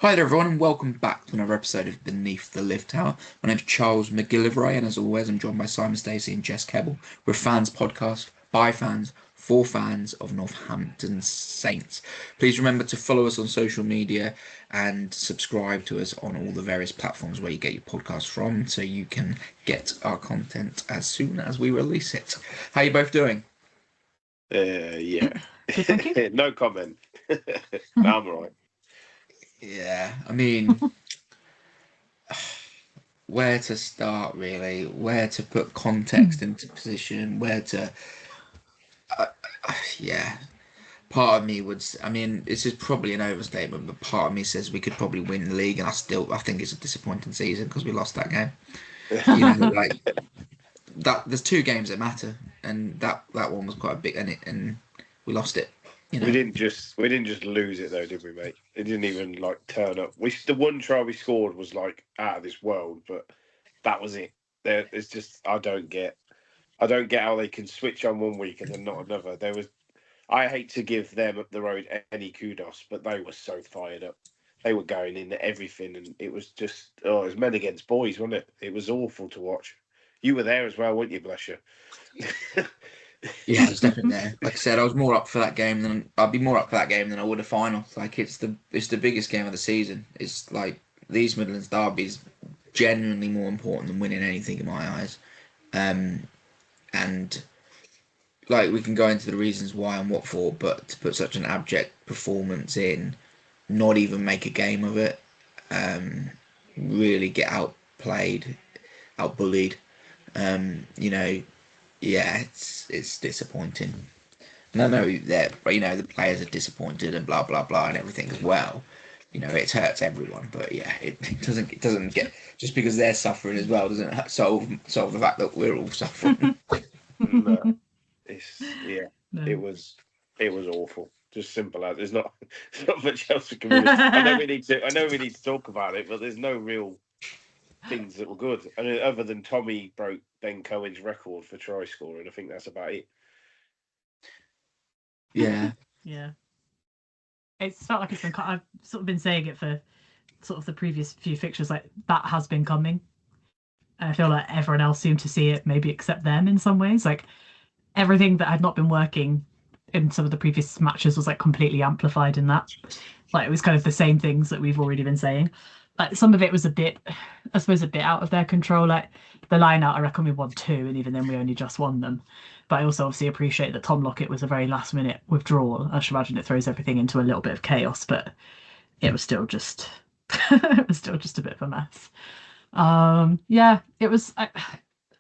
Hi there, everyone, and welcome back to another episode of Beneath the Lift Tower. My name's Charles McGillivray, and as always, I'm joined by Simon Stacey and Jess Kebble. We're a fans podcast by fans for fans of Northampton Saints. Please remember to follow us on social media and subscribe to us on all the various platforms where you get your podcast from, so you can get our content as soon as we release it. How are you both doing? Yeah. Good, thank you. No comment. I'm all right. Yeah, I mean, where to start really, where to put context into position, where to, yeah. Part of me I mean, this is probably an overstatement, but part of me says we could probably win the league, and I think it's a disappointing season because we lost that game. You know, like that. There's two games that matter, and that one was quite a big, and we lost it. You know? We didn't just lose it though, did we, mate? It didn't even turn up. The one try we scored was out of this world, but that was it. It's just I don't get how they can switch on one week and then not another. I hate to give them up the road any kudos, but they were so fired up. They were going in everything, and it was just it was men against boys, wasn't it? It was awful to watch. You were there as well, weren't you, bless you? Yeah, I was definitely there. Like I said, I was more up for that game than I'd be more up for that game than I would a final. Like it's the biggest game of the season. It's like the East Midlands derby is genuinely more important than winning anything in my eyes. And like we can go into the reasons why and what for, but to put such an abject performance in, not even make a game of it, really get outplayed, outbullied. You know, yeah, it's disappointing. And I know that the players are disappointed and blah blah blah and everything as well. You know, it hurts everyone, but yeah, it doesn't get just because they're suffering as well doesn't solve the fact that we're all suffering. No, No. it was awful. Just simple as there's not much else we can really. I know we need to talk about it, but there's no real things that were good. I mean, other than Tommy broke Ben Cohen's record for try scoring, I think that's about it. Yeah. Yeah. It's felt like it's been. I've sort of been saying it for sort of the previous few fixtures. Like that has been coming. And I feel like everyone else seemed to see it, maybe except them in some ways. Like everything that had not been working in some of the previous matches was like completely amplified in that. Like it was kind of the same things that we've already been saying. Like some of it was a bit, I suppose, a bit out of their control. Like the line out, I reckon we won two, and even then we only just won them. But I also obviously appreciate that Tom Lockett was a very last minute withdrawal. I should imagine it throws everything into a little bit of chaos, but it was still just it was still just a bit of a mess. Yeah, it was.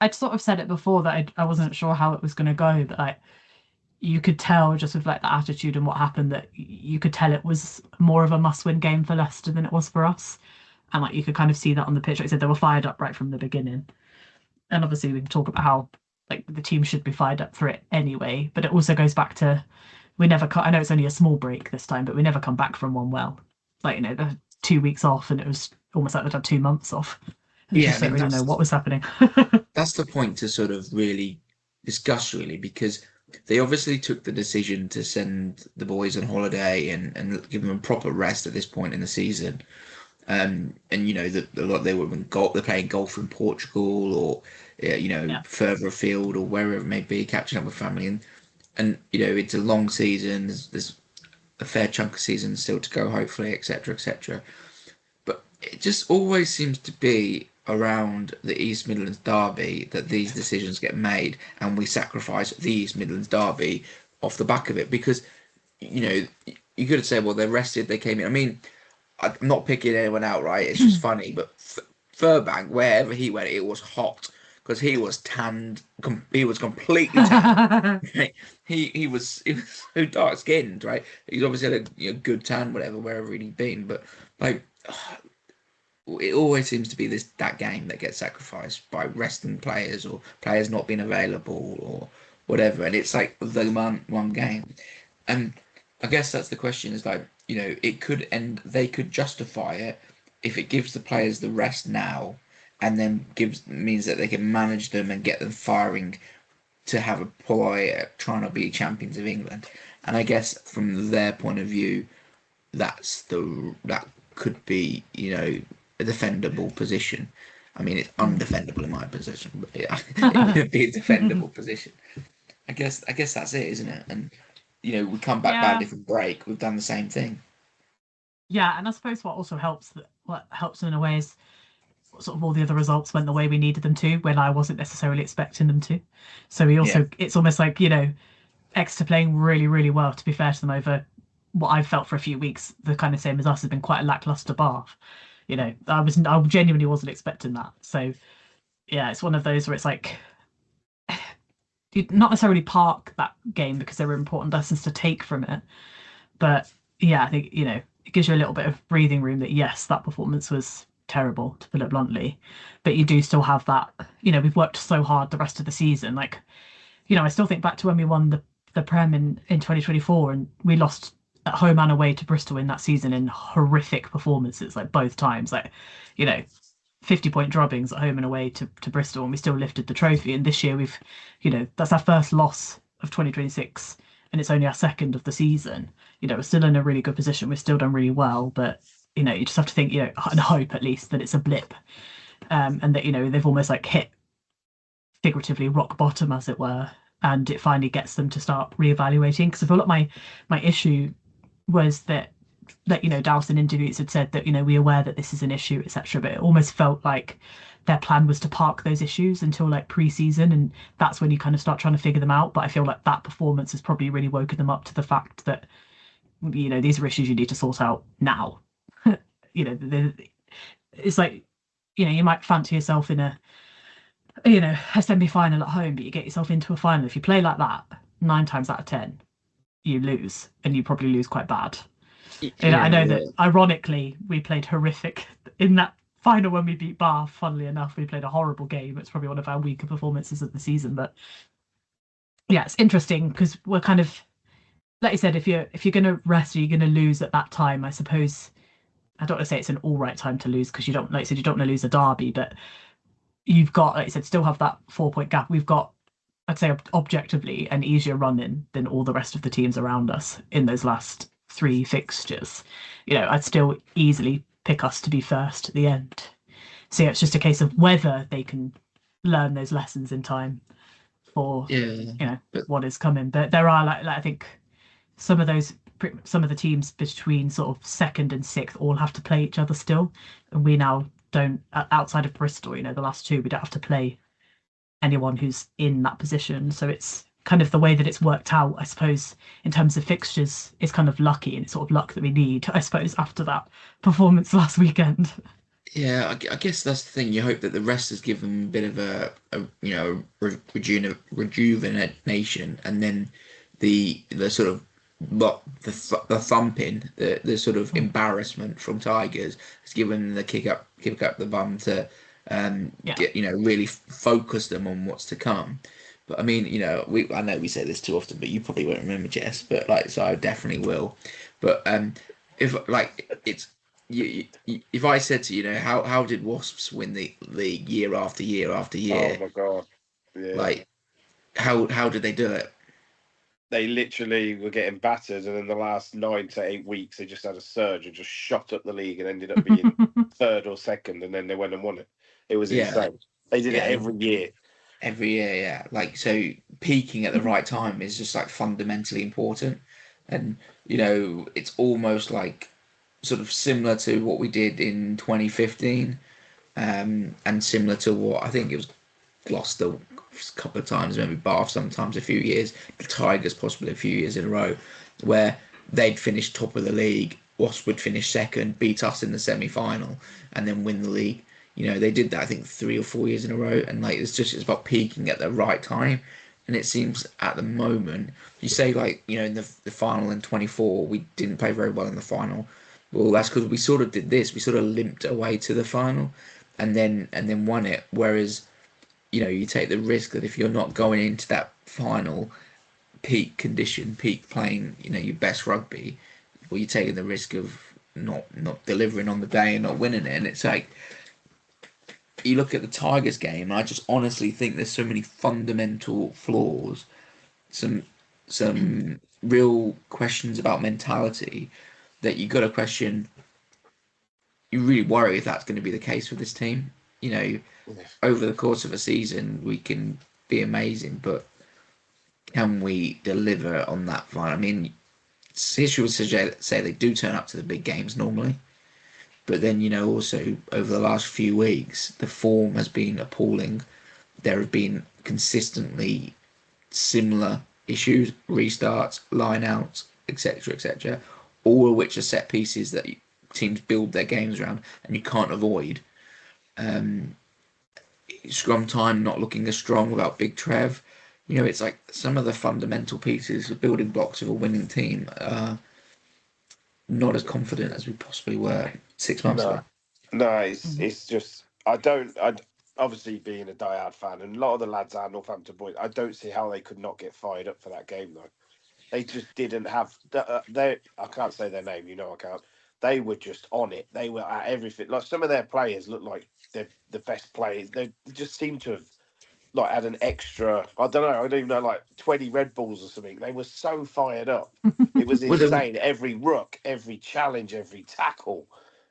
I'd sort of said it before that I wasn't sure how it was going to go, but like you could tell just with like the attitude and what happened that you could tell it was more of a must-win game for Leicester than it was for us, and like you could kind of see that on the pitch. Like I said, they were fired up right from the beginning, and obviously we can talk about how like the team should be fired up for it anyway. But it also goes back to we never. I know it's only a small break this time, but we never come back from one well. Like the 2 weeks off, and it was almost like they'd had 2 months off. And Yeah, just don't really know what was happening. That's the point to sort of really discuss, really, because they obviously took the decision to send the boys on holiday and give them a proper rest at this point in the season. And a lot they were they're playing golf in Portugal or further afield or wherever it may be, catching up with family, and it's a long season. There's a fair chunk of season still to go, hopefully, etc., etc. But it just always seems to be around the East Midlands derby that these decisions get made, and we sacrifice the East Midlands derby off the back of it because you could say, well, they're rested, they came in. I mean, I'm not picking anyone out, right? It's just funny, but Furbank, wherever he went, it was hot because he was tanned. He was completely tanned. Right? He was so dark skinned, right? He's obviously had a good tan, whatever, wherever he'd been, but like. It always seems to be that game that gets sacrificed by resting players or players not being available or whatever, and it's like the one game. And I guess that's the question: is like it could end. They could justify it if it gives the players the rest now, and then means that they can manage them and get them firing to have a ploy at trying to be champions of England. And I guess from their point of view, that could be, a defendable position. I mean, it's undefendable in my position, but yeah, it could be a defendable position. I guess that's it, isn't it? And we come back Yeah, badly from break. We've done the same thing. yeah, and I suppose what helps them in a way is sort of all the other results went the way we needed them to when I wasn't necessarily expecting them to. So we Yeah, also it's almost like Exeter playing really really well. To be fair to them, over what I've felt for a few weeks, the kind of same as us has been quite a lackluster Bath. I genuinely wasn't expecting that. So yeah, it's one of those where it's like you not necessarily park that game because there were important lessons to take from it. But yeah, I think, it gives you a little bit of breathing room that yes, that performance was terrible, to put it bluntly. But you do still have that, we've worked so hard the rest of the season. Like, I still think back to when we won the Prem in 2024 and we lost at home and away to Bristol in that season in horrific performances, like both times. Like, you know, 50-point drubbings at home and away to Bristol, and we still lifted the trophy. And this year that's our first loss of 2026, and it's only our second of the season. We're still in a really good position. We've still done really well, but you just have to think, and hope at least that it's a blip, and that they've almost like hit figuratively rock bottom, as it were, and it finally gets them to start reevaluating. Because I feel like my issue was that Dallas in interviews had said that we're aware that this is an issue, etc. But it almost felt like their plan was to park those issues until like pre-season, and that's when you kind of start trying to figure them out. But I feel like that performance has probably really woken them up to the fact that these are issues you need to sort out now. It's like you might fancy yourself in a semi-final at home, but you get yourself into a final. If you play like that, 9 times out of 10, you lose, and you probably lose quite bad. I yeah, know yeah, that ironically we played horrific in that final when we beat Bath. Funnily enough, we played a horrible game. It's probably one of our weaker performances of the season. But yeah, it's interesting because we're kind of like you said, if you're gonna rest or you're gonna lose at that time, I suppose I don't want to say it's an all right time to lose because you don't, like I said, you don't want to lose a derby, but you've got, like I said, still have that 4 point gap. We've got, I'd say, objectively an easier run in than all the rest of the teams around us in those last three fixtures. I'd still easily pick us to be first at the end. So yeah, it's just a case of whether they can learn those lessons in time for yeah. But what is coming. But there are like I think some of some of the teams between sort of second and sixth all have to play each other still, and we now don't, outside of Bristol. The last two we don't have to play anyone who's in that position. So it's kind of the way that it's worked out, I suppose, in terms of fixtures, is kind of lucky, and it's sort of luck that we need, I suppose, after that performance last weekend. yeah, I guess that's the thing. You hope that the rest has given them a bit of rejuvenation, and then the sort of the thumping, the sort of Mm. embarrassment from Tigers has given them the kick up the bum to Yeah. get really focus them on what's to come. But I mean, I know we say this too often, but you probably won't remember, Jess. But like, so I definitely will. But if like it's if I said to how did Wasps win the league year after year after Oh year? my god. Yeah. Like how did they do it? They literally were getting battered, and in the last 9 to 8 weeks, they just had a surge and just shot up the league and ended up being third or second, and then they went and won it. It was Yeah, insane. They did it yeah, every year. every year, yeah. Like so, peaking at the right time is just like fundamentally important, and it's almost like sort of similar to what we did in 2015, and similar to what I think it was Gloucester a couple of times, maybe Bath sometimes a few years, the Tigers possibly a few years in a row, where they'd finish top of the league, Wasps would finish second, beat us in the semi-final, and then win the league. They did that I think 3 or 4 years in a row, and like it's about peaking at the right time. And it seems at the moment, you say like in the final in 24, we didn't play very well in the final. Well, that's because we sort of did this. We sort of limped away to the final, and then won it. Whereas you take the risk that if you're not going into that final peak condition, peak playing, your best rugby, well, you're taking the risk of not delivering on the day and not winning it. And it's like you look at the Tigers game, and I just honestly think there's so many fundamental flaws, some real questions about mentality that you got to question you really worry if that's going to be the case with this team. You know, Yeah. over the course of a season, we can be amazing, but can we deliver on that front? I mean, history would say they do turn up to the big games normally, but then also over the last few weeks, the form has been appalling. There have been consistently similar issues, restarts, line-outs, etc., etc., all of which are set pieces that teams build their games around, and you can't avoid. Um, Scrum time not looking as strong without Big Trev. It's like some of the fundamental pieces, the building blocks of a winning team, are not as confident as we possibly were 6 months No, ago. no, Mm. it's just I don't. I obviously being a diehard fan, and a lot of the lads are Northampton boys. I don't see how they could not get fired up for that game though. They just didn't have. They I can't say their name. I can't. They were just on it. They were at everything. Like some of their players look like they're the best players. They just seem to have like had an extra. I don't know. I don't even know, like 20 Red Bulls or something. They were so fired up. It was Well, insane. Every ruck, every challenge, every tackle.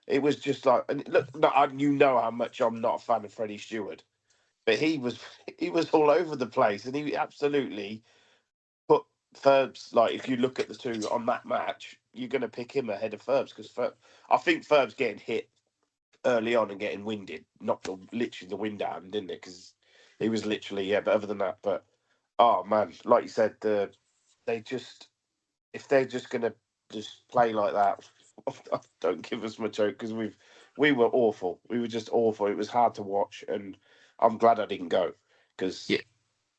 It was just like, and look, no, you know how much I'm not a fan of Freddie Stewart, but he was he was all over the place, and he absolutely put Ferbs. Like if you look at the two on that match, you're going to pick him ahead of Ferbs because I think Ferbs getting hit early on and getting winded knocked literally the wind out of him, didn't it? Because he was literally, yeah. But other than that, but oh man, like you said, they just if they're just gonna just play like that, don't give us much hope because we were awful. We were just awful. It was hard to watch, and I'm glad I didn't go because yeah,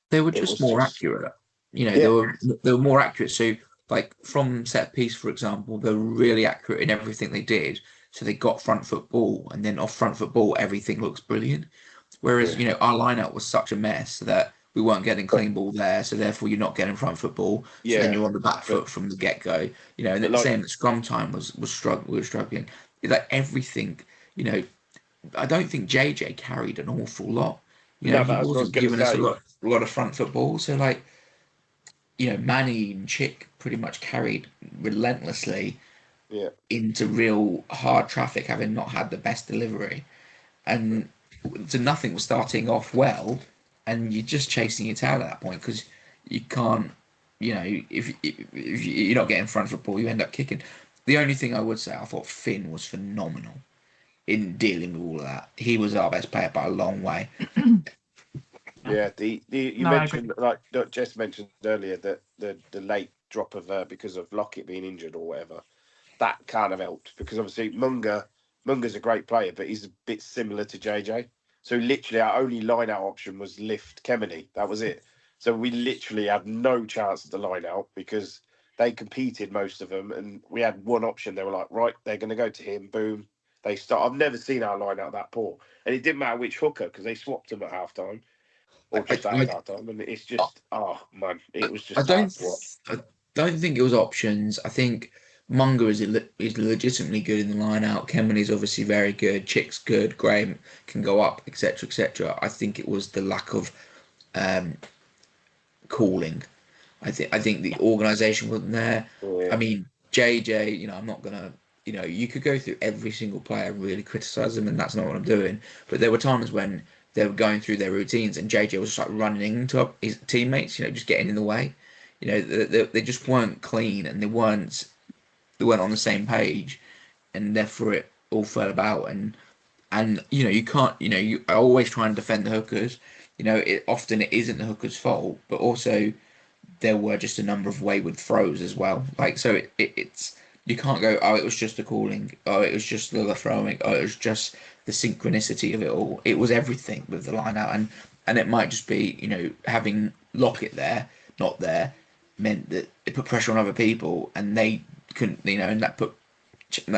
they were it just was more just accurate. They yeah, were more accurate. So, like from set piece, for example, they were really accurate in everything they did. So they got front foot ball, and then off front foot ball, everything looks brilliant. Whereas, yeah, our lineout was such a mess that we weren't getting but clean ball there, so therefore you're not getting front foot ball. So then yeah, you're on the back but foot from the get go. And but the like same at scrum time we were struggling. It's like everything. You know, I don't think JJ carried an awful lot. no, He that's what I was wasn't gonna giving us say. a lot of front football. So like, Manny and Chick pretty much carried relentlessly Yeah, into real hard traffic, having not had the best delivery, and so nothing was starting off well, and you're just chasing your tail at that point because you can't. If you're not getting front football, you end up kicking. The only thing I would say, I thought Finn was phenomenal in dealing with all of that. He was our best player by a long way. Yeah. yeah. The you No, I agree. mentioned like Jess mentioned earlier that the late drop of because of Lockett being injured or whatever. That kind of helped because obviously Munga's a great player, but he's a bit similar to JJ. So literally, our only line out option was lift Kemeny. That was it. So we literally had no chance at the line out because they competed most of them, and we had one option. They were like, right, they're going to go to him. Boom, they start. I've never seen our line out that poor, and it didn't matter which hooker because they swapped them at half time or I, just after I, half time, and it's just oh man, it was I just hard don't to watch. I don't think it was options. I think Munger is legitimately good in the line out. Kemany's obviously very good. Chick's good. Graham can go up, etc., etc. I think it was the lack of um, calling. I think the Yeah. organisation wasn't there. I Yeah, mean, JJ, I'm not gonna, you could go through every single player and really criticise them, and that's not what I'm doing. But there were times when they were going through their routines, and JJ was just like running into his teammates, just getting in the way. They just weren't clean, and they weren't on the same page, and therefore it all fell about. And you can't, you always try and defend the hookers. It isn't the hooker's fault, but also there were just a number of wayward throws as well. Like so, it's you can't go. Oh, it was just the calling. Oh, it was just the throwing. Oh, it was just the synchronicity of it all. It was everything with the line out, and it might just be having Lockett there, not there, meant that it put pressure on other people, and they couldn't. And that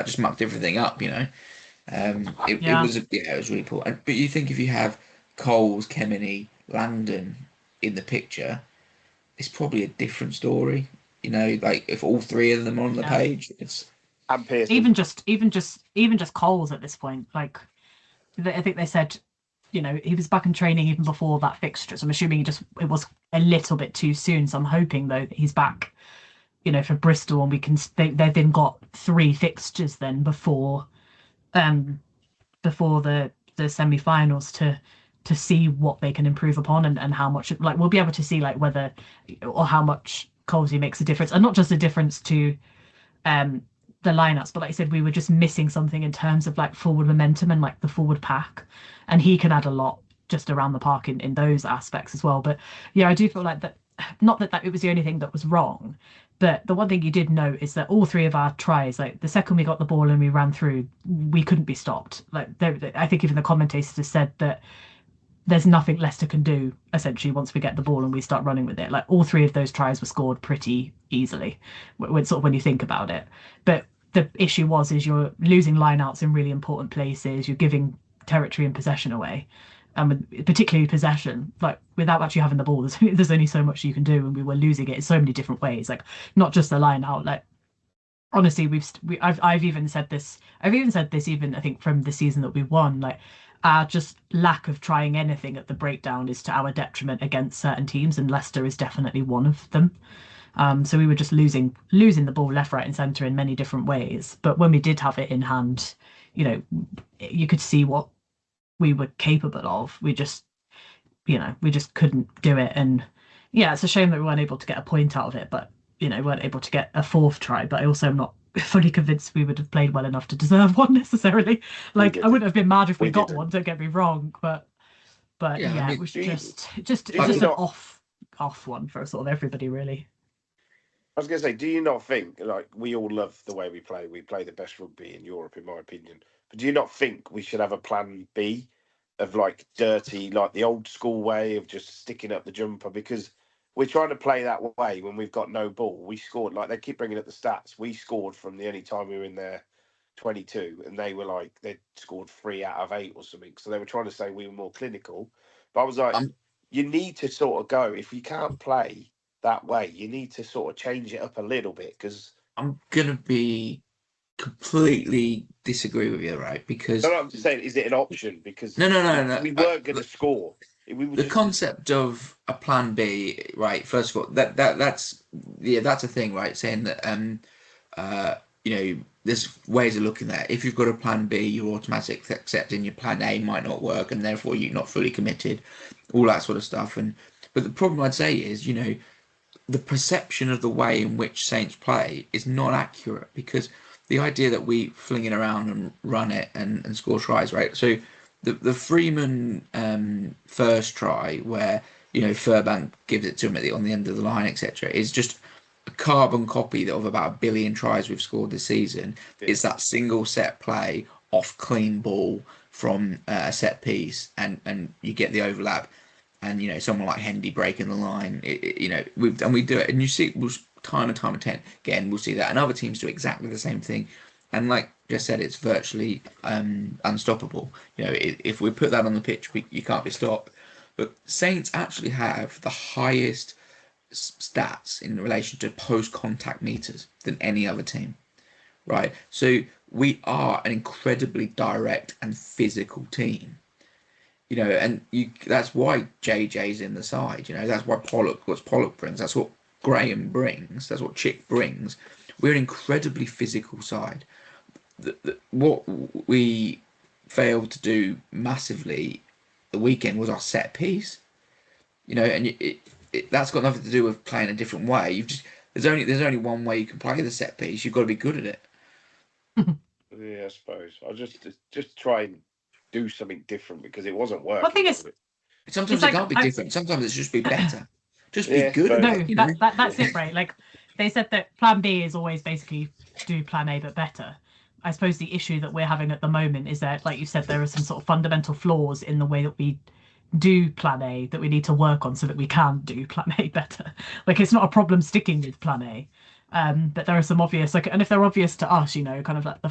just mucked everything up. It Yeah. was it was really poor. But you think if you have Coles, Kemeny, Langdon in the picture, it's probably a different story. Like if all three of them are on the Yeah. page, it's and Pearson. Even just Coles at this point. Like I think they said, he was back in training even before that fixture. So I'm assuming it was a little bit too soon. So I'm hoping though that he's back, for Bristol, and we can. They've then got 3 fixtures then before before the semi-finals to see what they can improve upon and how much like we'll be able to see like whether or how much Colsey makes a difference, and not just a difference to um the lineups, but like I said, we were just missing something in terms of like forward momentum and like the forward pack, and he can add a lot just around the park in those aspects as well. But yeah, I do feel like that, not that it was the only thing that was wrong, but the one thing you did note is that all three of our tries, like the second we got the ball and we ran through, we couldn't be stopped. Like I think even the commentators have said that there's nothing Leicester can do essentially once we get the ball and we start running with it. Like all three of those tries were scored pretty easily when you think about it. But the issue is you're losing lineouts in really important places. You're giving territory and possession away, and particularly possession. Like without actually having the ball, there's only so much you can do, and we were losing it in so many different ways. Like not just the line out. Like honestly, I've even said this. I've even said this even I think from the season that we won. Like our just lack of trying anything at the breakdown is to our detriment against certain teams, and Leicester is definitely one of them. So we were just losing the ball left, right, and centre in many different ways. But when we did have it in hand, you could see what we were capable of. We just couldn't do it. And yeah, it's a shame that we weren't able to get a point out of it, but weren't able to get a fourth try. But I also am not fully convinced we would have played well enough to deserve one necessarily. Like I wouldn't have been mad if we got one, don't get me wrong, but yeah, I mean, it was just an off one for sort of everybody really. I was going to say, do you not think, like, we all love the way we play? We play the best rugby in Europe, in my opinion. But do you not think we should have a plan B of, like, dirty, like the old school way of just sticking up the jumper? Because we're trying to play that way when we've got no ball. We scored, like, they keep bringing up the stats. We scored from the only time we were in there 22, and they were like, they scored 3 out of 8 or something. So they were trying to say we were more clinical. But I was like, you need to sort of go, if you can't play that way, you need to sort of change it up a little bit, because I'm gonna be completely disagree with you, right? Because no, I'm just saying, is it an option? Because no. we weren't going to score. The concept of a plan B, right? First of all, that's a thing, right? Saying that there's ways of looking at it. If you've got a plan B, you're automatically accepting your plan A might not work, and therefore you're not fully committed, all that sort of stuff. But the problem I'd say is, the perception of the way in which Saints play is not accurate, because the idea that we fling it around and run it and score tries, right? So the Freeman first try, where Furbank gives it to him on the end of the line, etc., is just a carbon copy of about 1 billion tries we've scored this season. Yeah. It's that single set play off clean ball from a set piece, and you get the overlap. And someone like Hendy breaking the line, we do it, and you see, time and time again, we'll see that, and other teams do exactly the same thing. And like Jess said, it's virtually unstoppable. If we put that on the pitch, you can't be stopped. But Saints actually have the highest stats in relation to post-contact meters than any other team, right? So we are an incredibly direct and physical team. And that's why JJ's in the side. That's why Pollock brings. That's what Graham brings. That's what Chick brings. We're an incredibly physical side. What we failed to do massively the weekend was our set piece. And that's got nothing to do with playing a different way. There's only one way you can play the set piece. You've got to be good at it. Yeah, I suppose. I'll just try and do something different, because it wasn't working. I think sometimes it can't be different. Sometimes it's just be better. Just be good. No, that's it, right? Like they said that plan B is always basically do plan A but better. I suppose the issue that we're having at the moment is that, like you said, there are some sort of fundamental flaws in the way that we do plan A that we need to work on so that we can do plan A better. Like it's not a problem sticking with plan A, but there are some obvious, and if they're obvious to us, kind of like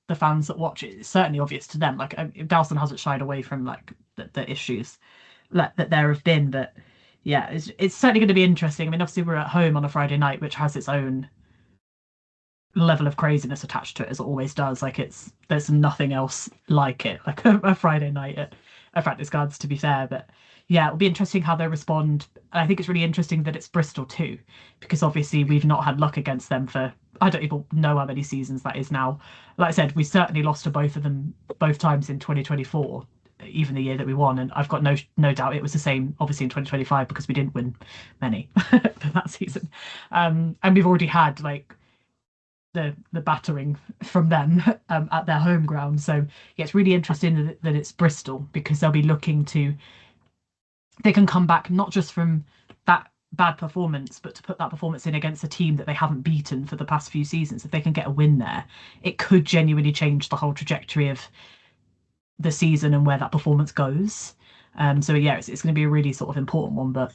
the fans that watch it, it's certainly obvious to them. Like Dalston hasn't shied away from like the issues that there have been, but yeah, it's certainly going to be interesting. I mean, obviously we're at home on a Friday night, which has its own level of craziness attached to it, as it always does. Like there's nothing else like it, like a Friday night at Practice Guards, to be fair. But yeah, it'll be interesting how they respond. And I think it's really interesting that it's Bristol too, because obviously we've not had luck against them for I don't even know how many seasons that is now. Like I said, we certainly lost to both of them both times in 2024, even the year that we won. And I've got no doubt it was the same, obviously, in 2025 because we didn't win many for that season. And we've already had like the battering from them at their home ground. So yeah, it's really interesting that it's Bristol because they'll be looking to they can come back not just from that bad performance, but to put that performance in against a team that they haven't beaten for the past few seasons. If they can get a win there, it could genuinely change the whole trajectory of the season and where that performance goes. So yeah, it's going to be a really sort of important one, but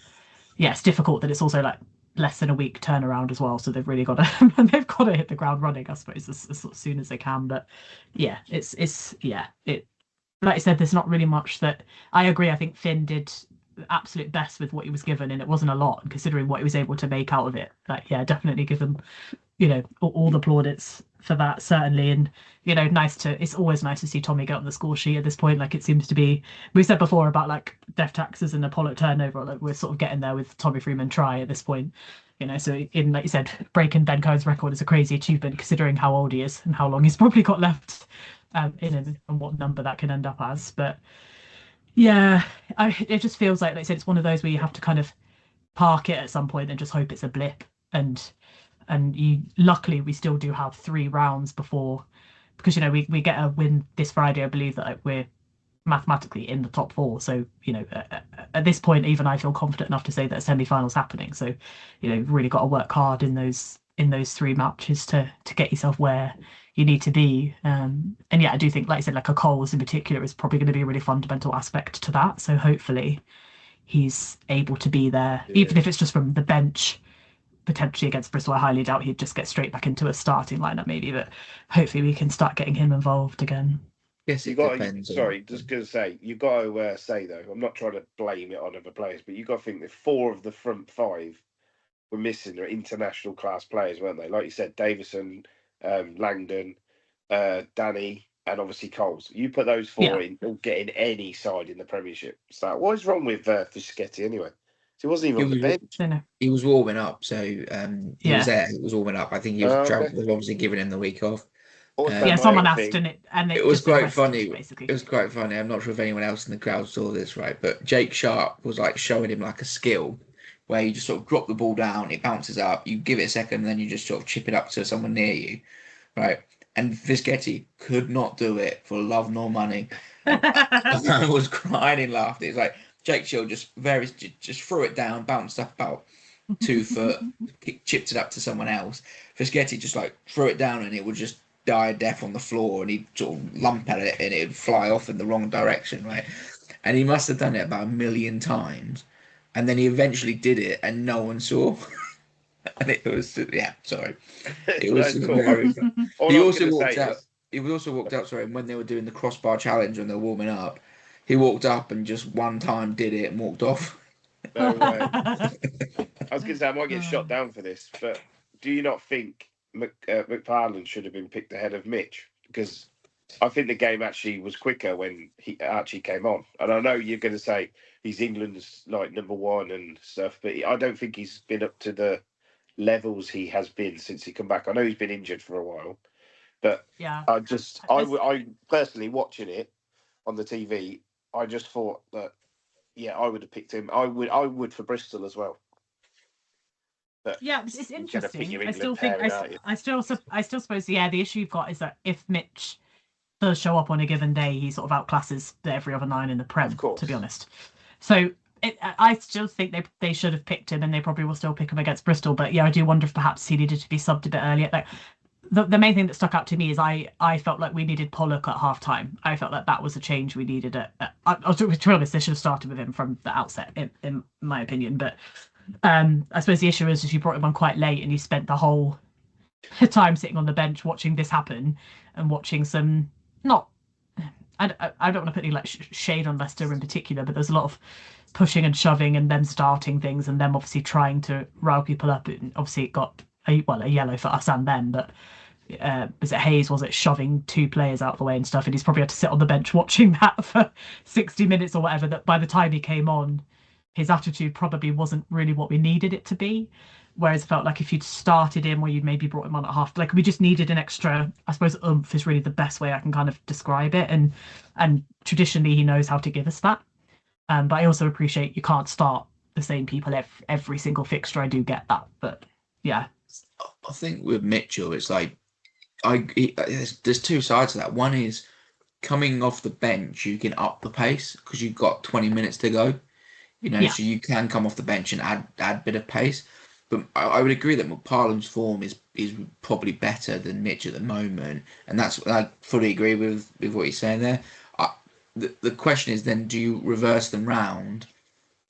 yeah, it's difficult that it's also like less than a week turnaround as well. So they've really got to they've got to hit the ground running, I suppose, as soon as they can. But yeah, it's yeah, it like I said, there's not really much that I agree. I think Finn did the absolute best with what he was given, and it wasn't a lot considering what he was able to make out of it. Like, yeah, definitely give him, all the plaudits for that, certainly. And it's always nice to see Tommy get on the score sheet at this point. Like, it seems to be, we said before about like death taxes and the Pollock turnover. Like, we're sort of getting there with Tommy Freeman try at this point. So in, like you said, breaking Ben Cohen's record is a crazy achievement considering how old he is and how long he's probably got left in him and what number that can end up as. But yeah, it just feels like I said, it's one of those where you have to kind of park it at some point and just hope it's a blip. And luckily we still do have 3 rounds before, because we get a win this Friday. I believe that we're mathematically in the top 4. So at this point, even I feel confident enough to say that a semi-final's happening. So you've really got to work hard in those 3 matches to get yourself where you need to be. And yeah, I do think, like I said, like a Coles in particular is probably going to be a really fundamental aspect to that. So hopefully he's able to be there, even if it's just from the bench, potentially against Bristol. I highly doubt he'd just get straight back into a starting lineup maybe, but hopefully we can start getting him involved again. Yes, it depends. Sorry, just going to say, you've got to say, though, I'm not trying to blame it on other players, but you've got to think that 4 of the front 5 were missing. They're international class players, weren't they? Like you said, Davison, Langdon, Danny, and obviously Coles. You put those 4 in, they'll get in any side in the Premiership. So what is wrong with Fischetti anyway? So he wasn't even on the bench. He was warming up, so he was there. He was warming up. I think he was obviously giving him the week off. Someone asked, and it was quite funny. Basically, it was quite funny. I'm not sure if anyone else in the crowd saw this, right? But Jake Sharp was like showing him like a skill where you just sort of drop the ball down, it bounces up, you give it a second, and then you just sort of chip it up to someone near you, right? And Fischetti could not do it for love nor money. I was crying in laughter. It's like Jake Shill just threw it down, bounced up about 2 foot, chipped it up to someone else. Fischetti just like threw it down and it would just die a death on the floor, and he'd sort of lump at it and it'd fly off in the wrong direction, right? And he must have done it about 1 million times. And then he eventually did it and no one saw. And it was, sorry. It was very fun. He also walked out, sorry, when they were doing the crossbar challenge when they were warming up. He walked up and just one time did it and walked off. No way. I was going to say, I might get shot down for this, but do you not think McFarland should have been picked ahead of Mitch? Because I think the game actually was quicker when he actually came on. And I know you're going to say he's England's like number 1 and stuff, but I don't think he's been up to the levels he has been since he come back. I know he's been injured for a while, but yeah, I personally watching it on the TV, I just thought that I would have picked him. I would for Bristol as well. But yeah, it's interesting. I still think I still suppose the issue you've got is that if Mitch does show up on a given day, he sort of outclasses every other 9 in the Prem, to be honest. So I still think they should have picked him, and they probably will still pick him against Bristol. But yeah, I do wonder if perhaps he needed to be subbed a bit earlier. Like the main thing that stuck out to me is I felt like we needed Pollock at half time. I felt like that was a change we needed. To be honest, they should have started with him from the outset, in my opinion. But I suppose the issue is you brought him on quite late, and you spent the whole time sitting on the bench watching this happen and watching some not. I don't want to put any like shade on Leicester in particular, but there's a lot of pushing and shoving and them starting things and them obviously trying to rile people up. And obviously it got a yellow for us and them, but was it Hayes, was it shoving 2 players out of the way and stuff, and he's probably had to sit on the bench watching that for 60 minutes or whatever, that by the time he came on his attitude probably wasn't really what we needed it to be. Whereas I felt like if you'd started him or you'd maybe brought him on at half, like we just needed an extra, I suppose oomph is really the best way I can kind of describe it. And traditionally he knows how to give us that. But I also appreciate you can't start the same people every single fixture. I do get that. But yeah. I think with Mitchell, it's like there's two sides to that. One is coming off the bench, you can up the pace because you've got 20 minutes to go. Yeah. So you can come off the bench and add a bit of pace. But I would agree that McParland's form is probably better than Mitch at the moment, and I fully agree with what you're saying there. The question is then, do you reverse them round?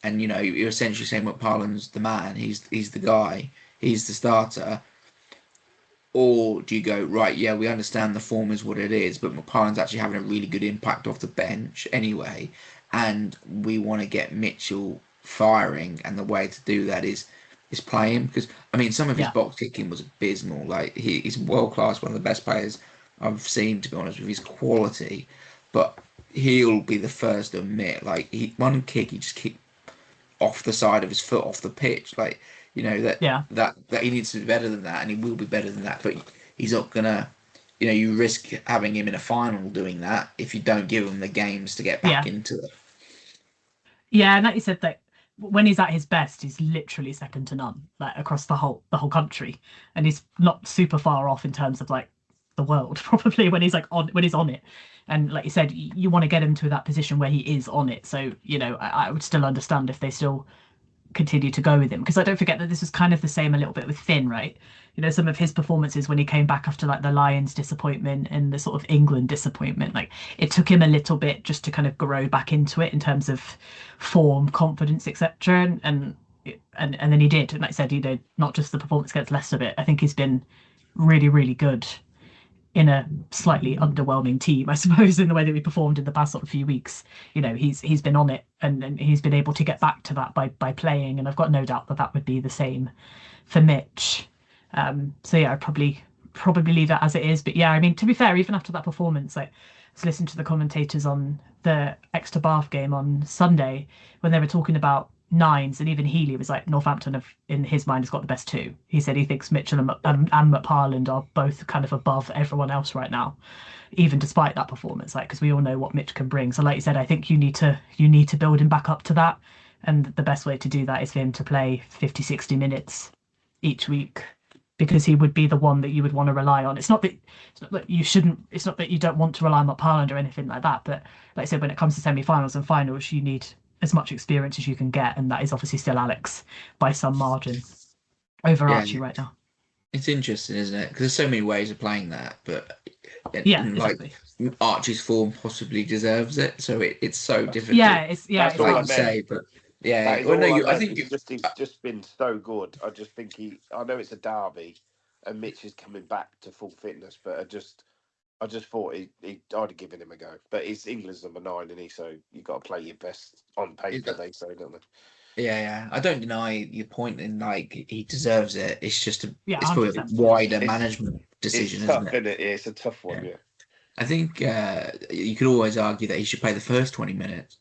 And you're essentially saying McParland's the man, he's the guy, he's the starter, or do you go, right, yeah, we understand the form is what it is, but McParland's actually having a really good impact off the bench anyway, and we want to get Mitchell firing, and the way to do that is play him? Because, I mean, some of his Yeah. box kicking was abysmal. Like, he's world class, one of the best players I've seen, to be honest, with his quality. But he'll be the first to admit, like, one kick, he just kicked off the side of his foot off the pitch. Like, that Yeah. that he needs to be better than that, and he will be better than that. But he's not gonna, you risk having him in a final doing that if you don't give him the games to get back Yeah. into it. Yeah, and like you said, that when he's at his best, he's literally second to none, like across the whole country, and he's not super far off in terms of like the world, probably when he's like when he's on it. And like you said, you want to get him to that position where he is on it. So I would still understand if they still continue to go with him, because I don't forget that this was kind of the same a little bit with Finn, right? Some of his performances when he came back after like the Lions disappointment and the sort of England disappointment, like it took him a little bit just to kind of grow back into it in terms of form, confidence, etc. And then he did, and like I said, not just the performance against Leicester bit. I think he's been really, really good in a slightly underwhelming team, I suppose, in the way that we performed in the past sort of few weeks. He's been on it, and he's been able to get back to that by playing, and I've got no doubt that that would be the same for Mitch. So yeah, I'd probably leave it as it is. But yeah, I mean, to be fair, even after that performance, like, I was listening to the commentators on the Exeter Bath game on Sunday when they were talking about nines, and even Healy was like, Northampton have, in his mind, has got the best two. He said he thinks Mitchell and McParland are both kind of above everyone else right now, even despite that performance. Like, because we all know what Mitch can bring. So, like you said, I think you need to build him back up to that, and the best way to do that is for him to play 50, 60 minutes each week, because he would be the one that you would want to rely on. It's not that you shouldn't. It's not that you don't want to rely on McParland or anything like that. But like I said, when it comes to semi-finals and finals, you need as much experience as you can get, and that is obviously still Alex by some margin over Yeah, Archie right now. it's interesting, isn't it? Because there's so many ways of playing that, but Yeah, like exactly. Archie's form possibly deserves it, so it's so Yeah, difficult, That's all like I you exactly. meant. say. But yeah, That is well, no, all I I meant. think He's just been so good. I just think I know it's a derby, and Mitch is coming back to full fitness, but I just thought I'd have given him a go. But it's England's number 9, and so you got to play your best on paper. They say, don't they? yeah, I don't deny your point in like he deserves it. It's just Yeah, it's probably a 100%. wider It's management it's decision, isn't tough, it? isn't it? Yeah, it's a tough one. Yeah. Yeah. I think you could always argue that he should play the first 20 minutes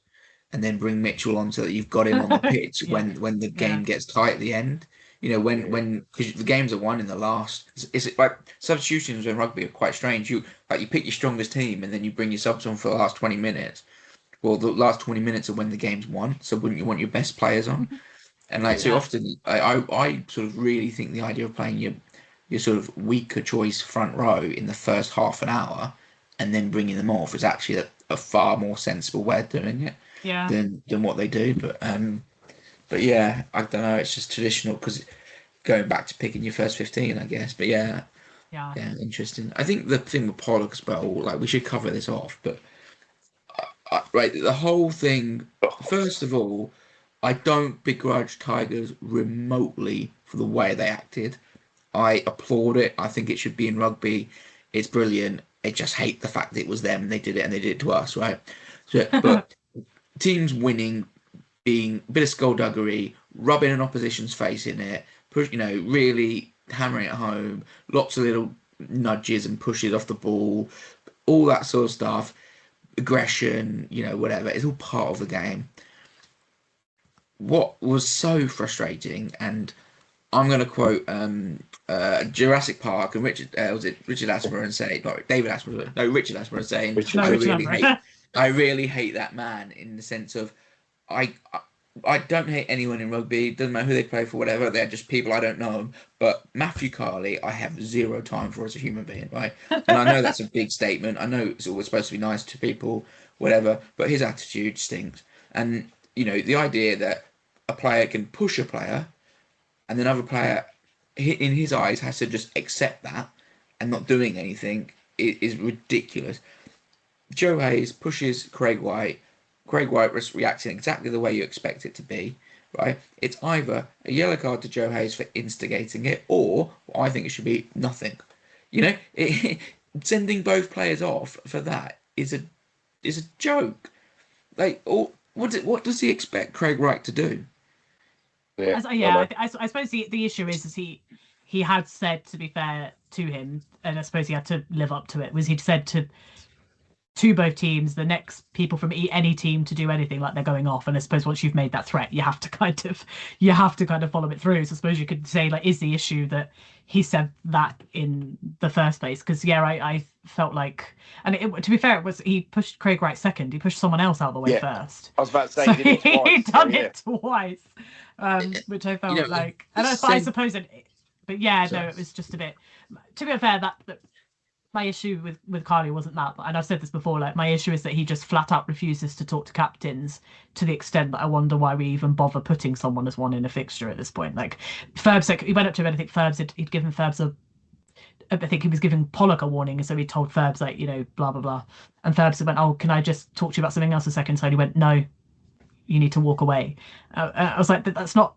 and then bring Mitchell on so that you've got him on the pitch Yeah, when the yeah, game gets tight at the end. Yeah. When because the games are won in the last. It's like substitutions in rugby are quite strange. You pick your strongest team and then you bring your subs on for the last 20 minutes. Well, the last 20 minutes are when the game's won, so wouldn't you want your best players on? And like so Yeah. yeah, often, I sort of really think the idea of playing your sort of weaker choice front row in the first half an hour and then bringing them off is actually a far more sensible way of doing it yeah, than what they do. But yeah, I don't know. It's just traditional because going back to picking your first 15, I guess. But yeah, yeah. yeah, interesting. I think the thing with Pollock as well, like we should cover this off, but right, the whole thing. Oh, First of all, I don't begrudge Tigers remotely for the way they acted. I applaud it. I think it should be in rugby. It's brilliant. I just hate the fact that it was them and they did it and they did it to us, right? So, but teams winning, being a bit of skullduggery, rubbing an opposition's face in it, push, really hammering it home, lots of little nudges and pushes off the ball, all that sort of stuff, aggression, whatever. It's all part of the game. What was so frustrating, and I'm going to quote Jurassic Park and was it Richard Attenborough saying, not David Attenborough, no, Richard Attenborough saying, Richard. No, I Richard really hate, Attenborough. I really hate that man in the sense of I, I don't hate anyone in rugby. Doesn't matter who they play for, whatever. They're just people I don't know them. But Matthew Carley, I have zero time for as a human being, right? And I know that's a big statement. I know it's always supposed to be nice to people, whatever. But his attitude stinks. And the idea that a player can push a player, and another player, in his eyes, has to just accept that and not doing anything is ridiculous. Joe Hayes pushes Craig White. Craig White was reacting exactly the way you expect it to be, right? It's either a yellow card to Joe Hayes for instigating it, or I think it should be nothing. Sending both players off for that is a joke. Like, what does he expect Craig Wright to do? Yeah, I suppose the issue is he had said, to be fair to him, and I suppose he had to live up to it, was he'd said to both teams, the next people from any team to do anything, like, they're going off. And I suppose once you've made that threat, you have to kind of follow it through. So I suppose you could say, like, is the issue that he said that in the first place? Because I felt like, and to be fair, it was, he pushed Craig Wright second. He pushed someone else out of the way first. I was about to say, So he did it twice, he'd done it twice, which I felt like, and I suppose but yeah, no, it was just a bit. To be fair, that my issue with Carly wasn't that, and I've said this before, like, my issue is that he just flat out refuses to talk to captains, to the extent that I wonder why we even bother putting someone as one in a fixture at this point. Like, Ferbs, like, he went up to him, and I think Ferbs he'd given Ferbs I think he was giving Pollock a warning, and so he told Ferbs, like, blah blah blah, and Ferbs went, oh, can I just talk to you about something else a second? So he went, no, you need to walk away. I was like, that's not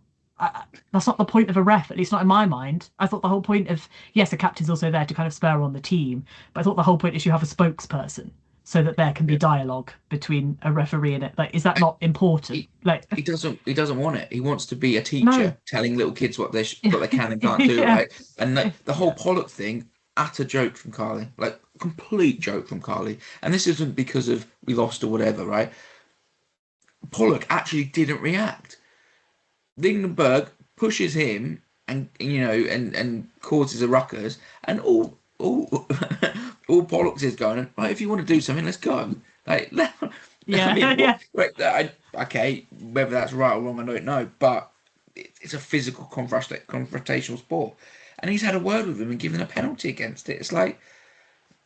the point of a ref, at least not in my mind. I thought the whole point of, yes, the captain's also there to kind of spur on the team, but I thought the whole point is you have a spokesperson so that there can be dialogue between a referee and it. Like, is that not important? He doesn't want it. He wants to be a teacher telling little kids what they can and can't do, Yeah. right? And the whole Pollock thing, utter joke from Carly, like, complete joke from Carly. And this isn't because of we lost or whatever, right? Pollock actually didn't react. Lindenberg pushes him and causes a ruckus, and all all Pollux is going, right, if you want to do something, let's go. Like, Yeah. Okay, whether that's right or wrong, I don't know, but it's a physical confrontational sport, and he's had a word with him and given a penalty against it. It's like,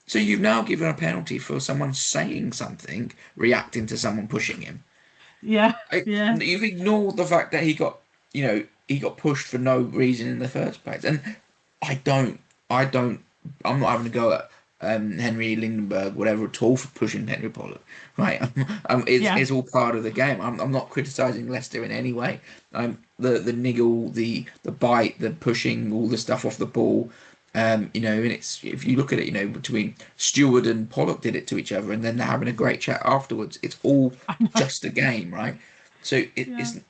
so you've now given a penalty for someone saying something, reacting to someone pushing him. Yeah. You've ignored the fact that he got pushed for no reason in the first place, and I'm not having to go at Henry Lindenberg, whatever, at all for pushing Henry Pollock, right? It's all part of the game. I'm not criticising Leicester in any way. The niggle, the bite, the pushing, all the stuff off the ball. And it's, if you look at it, between Stewart and Pollock did it to each other, and then they're having a great chat afterwards. It's all just a game, right? So it's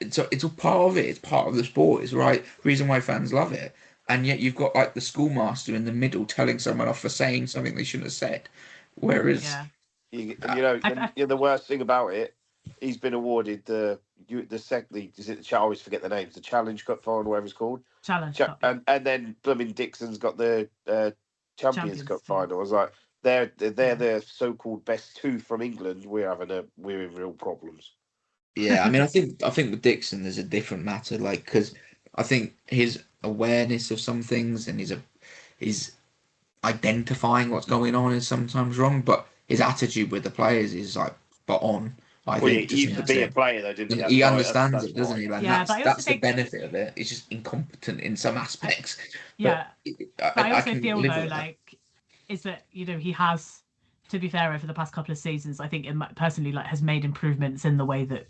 it's all part of it. It's part of the sport. It's right reason why fans love it. And yet you've got, like, the schoolmaster in the middle telling someone off for saying something they shouldn't have said. Whereas, the worst thing about it, he's been awarded the second, is it I always forget the names, the Challenge Cup final, whatever it's called. Challenge Cup. And then Blooming Dixon's got the Champions Cup final. I was like, they're the so-called best two from England. We're in real problems. yeah, I mean, I think with Dixon there's a different matter, like, because I think his awareness of some things and his identifying what's going on is sometimes wrong, but his attitude with the players is, like, spot on. He used to be a player, though, didn't he? He understands it, doesn't he? Like, Yeah, that's the benefit of it. It's just incompetent in some aspects. Yeah, but I also feel, though, like, like, is that, he has, to be fair, over the past couple of seasons, I think personally, like, has made improvements in the way that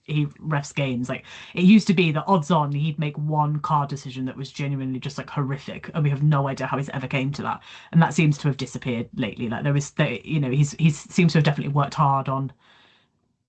he refs games. Like, it used to be that odds on he'd make one card decision that was genuinely just, like, horrific, and we have no idea how he's ever came to that, and that seems to have disappeared lately. Like, he's seems to have definitely worked hard on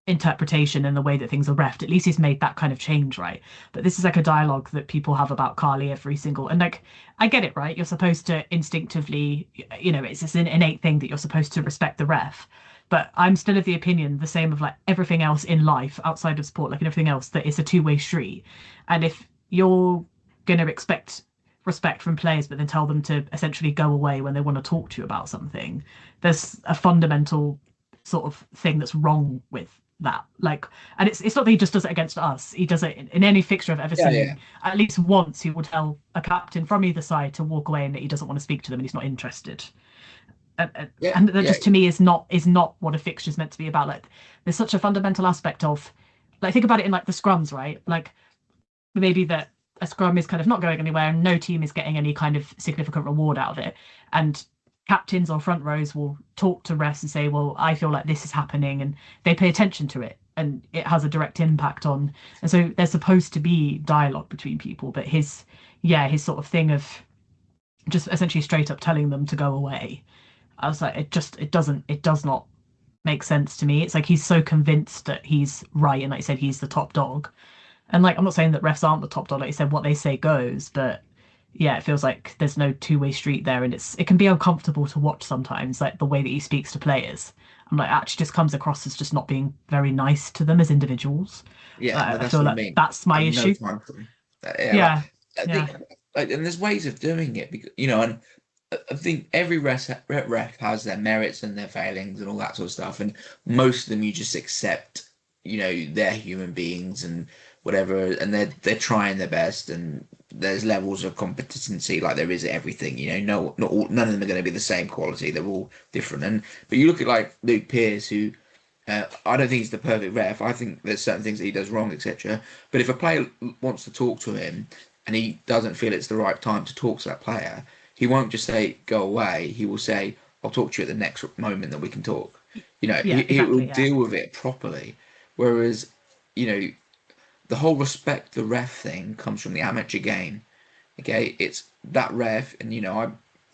interpretation and the way that things are refed. At least he's made that kind of change, right? But this is, like, a dialogue that people have about Carly every single, and, like, I get it, right? You're supposed to instinctively, it's just an innate thing that you're supposed to respect the ref. But I'm still of the opinion, the same of like everything else in life outside of sport, like and everything else, that it's a two-way street. And if you're going to expect respect from players, but then tell them to essentially go away when they want to talk to you about something, there's a fundamental sort of thing that's wrong with that. Like, and it's not that he just does it against us. He does it in any fixture I've ever Yeah, seen. yeah. At least once he will tell a captain from either side to walk away and that he doesn't want to speak to them and he's not interested. Yeah, And that yeah, just to me is not what a fixture is meant to be about. Like, there's such a fundamental aspect of, like, think about it in like the scrums, right? Like maybe that a scrum is kind of not going anywhere and no team is getting any kind of significant reward out of it, and captains or front rows will talk to refs and say, well, I feel like this is happening, and they pay attention to it and it has a direct impact on. And so there's supposed to be dialogue between people, but his sort of thing of just essentially straight up telling them to go away, I was like, it does not make sense to me. It's like he's so convinced that he's right, and like I said, he's the top dog. And like, I'm not saying that refs aren't the top dog. Like you said, what they say goes. But yeah, it feels like there's no two-way street there, and it can be uncomfortable to watch sometimes. Like the way that he speaks to players, I'm like, actually just comes across as just not being very nice to them as individuals. yeah. No, I that's feel what I like mean. that's my I have no issue. time for him. Yeah, like Yeah, I yeah, think, like, and there's ways of doing it because and I think every ref has their merits and their failings and all that sort of stuff, and most of them you just accept. They're human beings and whatever, and they're trying their best, and there's levels of competency like there is at everything. No, not all, none of them are going to be the same quality. They're all different. But you look at like Luke Pearce, who I don't think he's the perfect ref. I think there's certain things that he does wrong, etc. But if a player wants to talk to him and he doesn't feel it's the right time to talk to that player, he won't just say go away. He will say, I'll talk to you at the next moment that we can talk. yeah, He will exactly. Yeah, deal with it properly. Whereas, you know, the whole respect the ref thing comes from the amateur game. Okay, it's that ref, and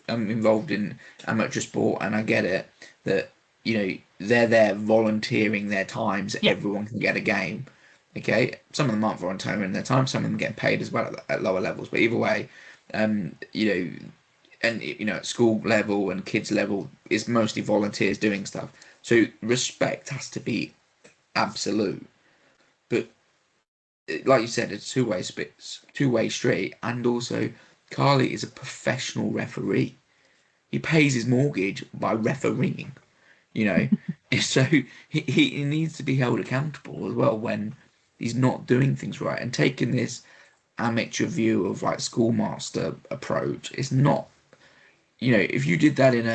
I'm involved in amateur sport, and I get it that they're there volunteering their time so yeah, everyone can get a game. Okay, some of them aren't volunteering their time, some of them getting paid as well at lower levels. But either way, um, you know, and at school level and kids level, it's mostly volunteers doing stuff. So respect has to be absolute. But like you said, it's two-way street, and also Carly is a professional referee. He pays his mortgage by refereeing, you know. So he needs to be held accountable as well when he's not doing things right. And taking this amateur view of like schoolmaster approach is not, if you did that in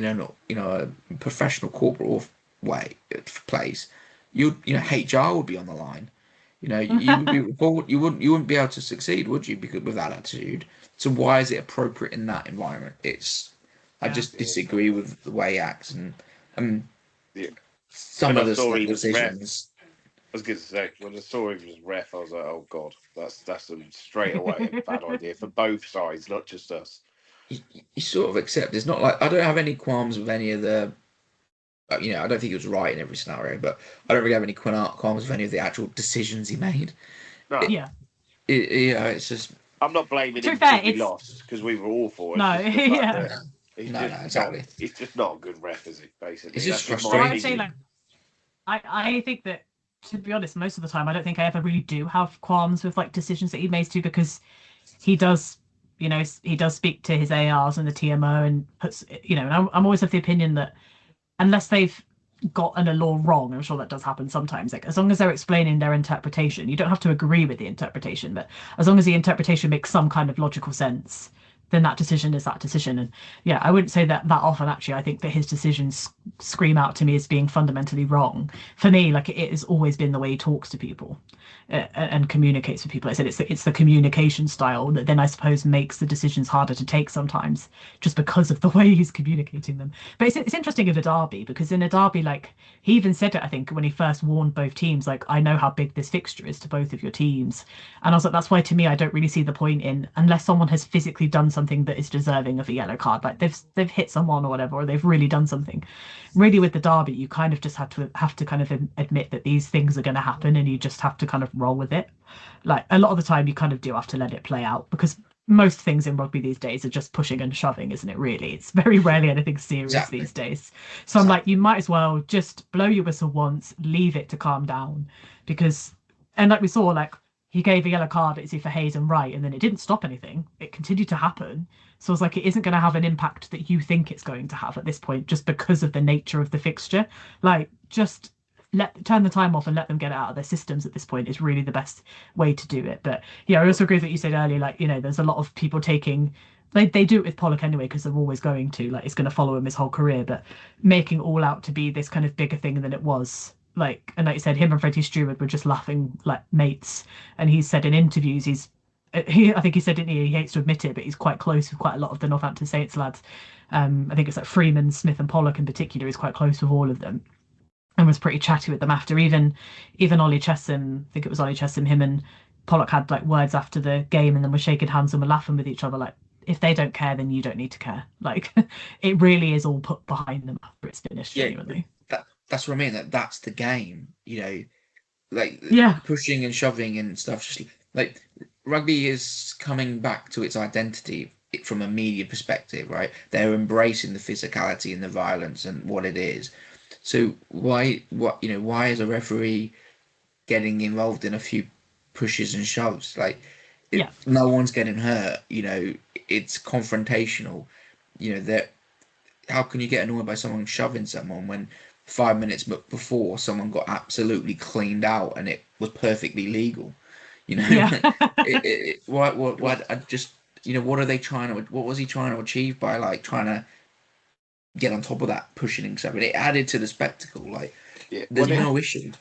a professional corporate way place, HR would be on the line. You would be report. You wouldn't be able to succeed, would you? Because with that attitude. So why is it appropriate in that environment? I yeah. just disagree with the way he acts, and Yeah. some When I of the saw he was ref, decisions. I was going to say, when I saw he was ref, I was like, oh God, that's a straight away a bad idea for both sides, not just us. You sort of accept. It's not like I don't have any qualms with any of the. I don't think he was right in every scenario, but I don't really have any qualms with any of the actual decisions he made. No, It, Yeah. it's just I'm not blaming To be him fair, because we it's lost, because we were awful. It's no, just the fact yeah. that he's no, just not. exactly. He's just not a good ref, is he? It's Basically, just that's just Well, my I'd say frustrating. opinion. like I think that, to be honest, most of the time I don't think I ever really do have qualms with like decisions that he makes too, because he does, he does speak to his ARs and the TMO and puts, and I'm always of the opinion that unless they've gotten a law wrong, I'm sure that does happen sometimes. Like as long as they're explaining their interpretation, you don't have to agree with the interpretation, but as long as the interpretation makes some kind of logical sense, then that decision is that decision. And yeah, I wouldn't say that often actually. I think that his decisions scream out to me as being fundamentally wrong. For me, like it has always been the way he talks to people and communicates with people. I said it's the communication style that then I suppose makes the decisions harder to take sometimes, just because of the way he's communicating them. But it's interesting in a derby, because in a derby, like he even said it, I think, when he first warned both teams, like, I know how big this fixture is to both of your teams. And I was like, that's why to me I don't really see the point in, unless someone has physically done something that is deserving of a yellow card, like they've hit someone or whatever, or they've really done something. Really, with the derby, you kind of just have to kind of admit that these things are going to happen, and you just have to kind of roll with it. Like a lot of the time, you kind of do have to let it play out, because most things in rugby these days are just pushing and shoving, isn't it? Really, it's very rarely anything serious Exactly. these days. So I'm like, you might as well just blow your whistle once, leave it to calm down, because, and like we saw, like he gave a yellow card, is he, for Hayes and Wright, and then it didn't stop anything. It continued to happen. So it's like it isn't going to have an impact that you think it's going to have at this point, just because of the nature of the fixture. Like, just turn the time off and let them get it out of their systems at this point is really the best way to do it. But yeah, I also agree with what you said earlier. Like, there's a lot of people taking. They do it with Pollock anyway because they're always going to. Like, it's going to follow him his whole career, but making all out to be this kind of bigger thing than it was. Like, and like you said, him and Freddie Stewart were just laughing like mates. And he said in interviews, I think he said, didn't he? He hates to admit it, but he's quite close with quite a lot of the Northampton Saints lads. I think it's like Freeman, Smith, and Pollock in particular. He's quite close with all of them, and was pretty chatty with them after. Even Ollie Chesham, I think it was Ollie Chesham, him and Pollock had like words after the game, and then were shaking hands and were laughing with each other. Like, if they don't care, then you don't need to care. Like, it really is all put behind them after it's finished. Yeah, Genuinely. that's what I mean. That's the game. Like Yeah. pushing and shoving and stuff. Just like rugby is coming back to its identity from a media perspective, right? They're embracing the physicality and the violence and what it is. So why is a referee getting involved in a few pushes and shoves? Like, no one's getting hurt. It's confrontational. That how can you get annoyed by someone shoving someone when 5 minutes before someone got absolutely cleaned out and it was perfectly legal? Yeah. What I just what are they trying to? What was he trying to achieve by like trying to get on top of that pushing and stuff? And it added to the spectacle. Like, there's no issue.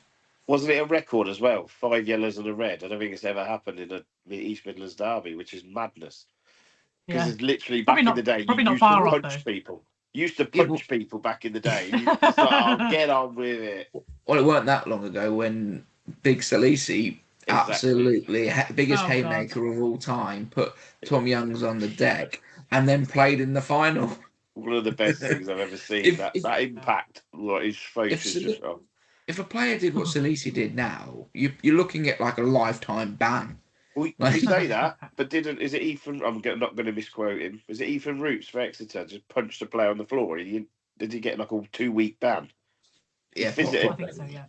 Wasn't it a record as well? 5 yellows and a red. I don't think it's ever happened in the East Midlands derby, which is madness. Because it's literally back in the day, you used to punch people. You used to punch people back in the day. You just like, get on with it. Well, it weren't that long ago when Big Salisi, absolutely biggest haymaker of all time, put Tom Youngs on the deck and then played in the final. One of the best things I've ever seen. That impact, like his face is just. If a player did what Salisi did now, you're looking at like a lifetime ban. We say that, but is it Ethan? I'm not going to misquote him. Was it Ethan Roots for Exeter just punched a player on the floor? Did he get like a 2-week ban? Yeah, I think so. Yeah. Do you know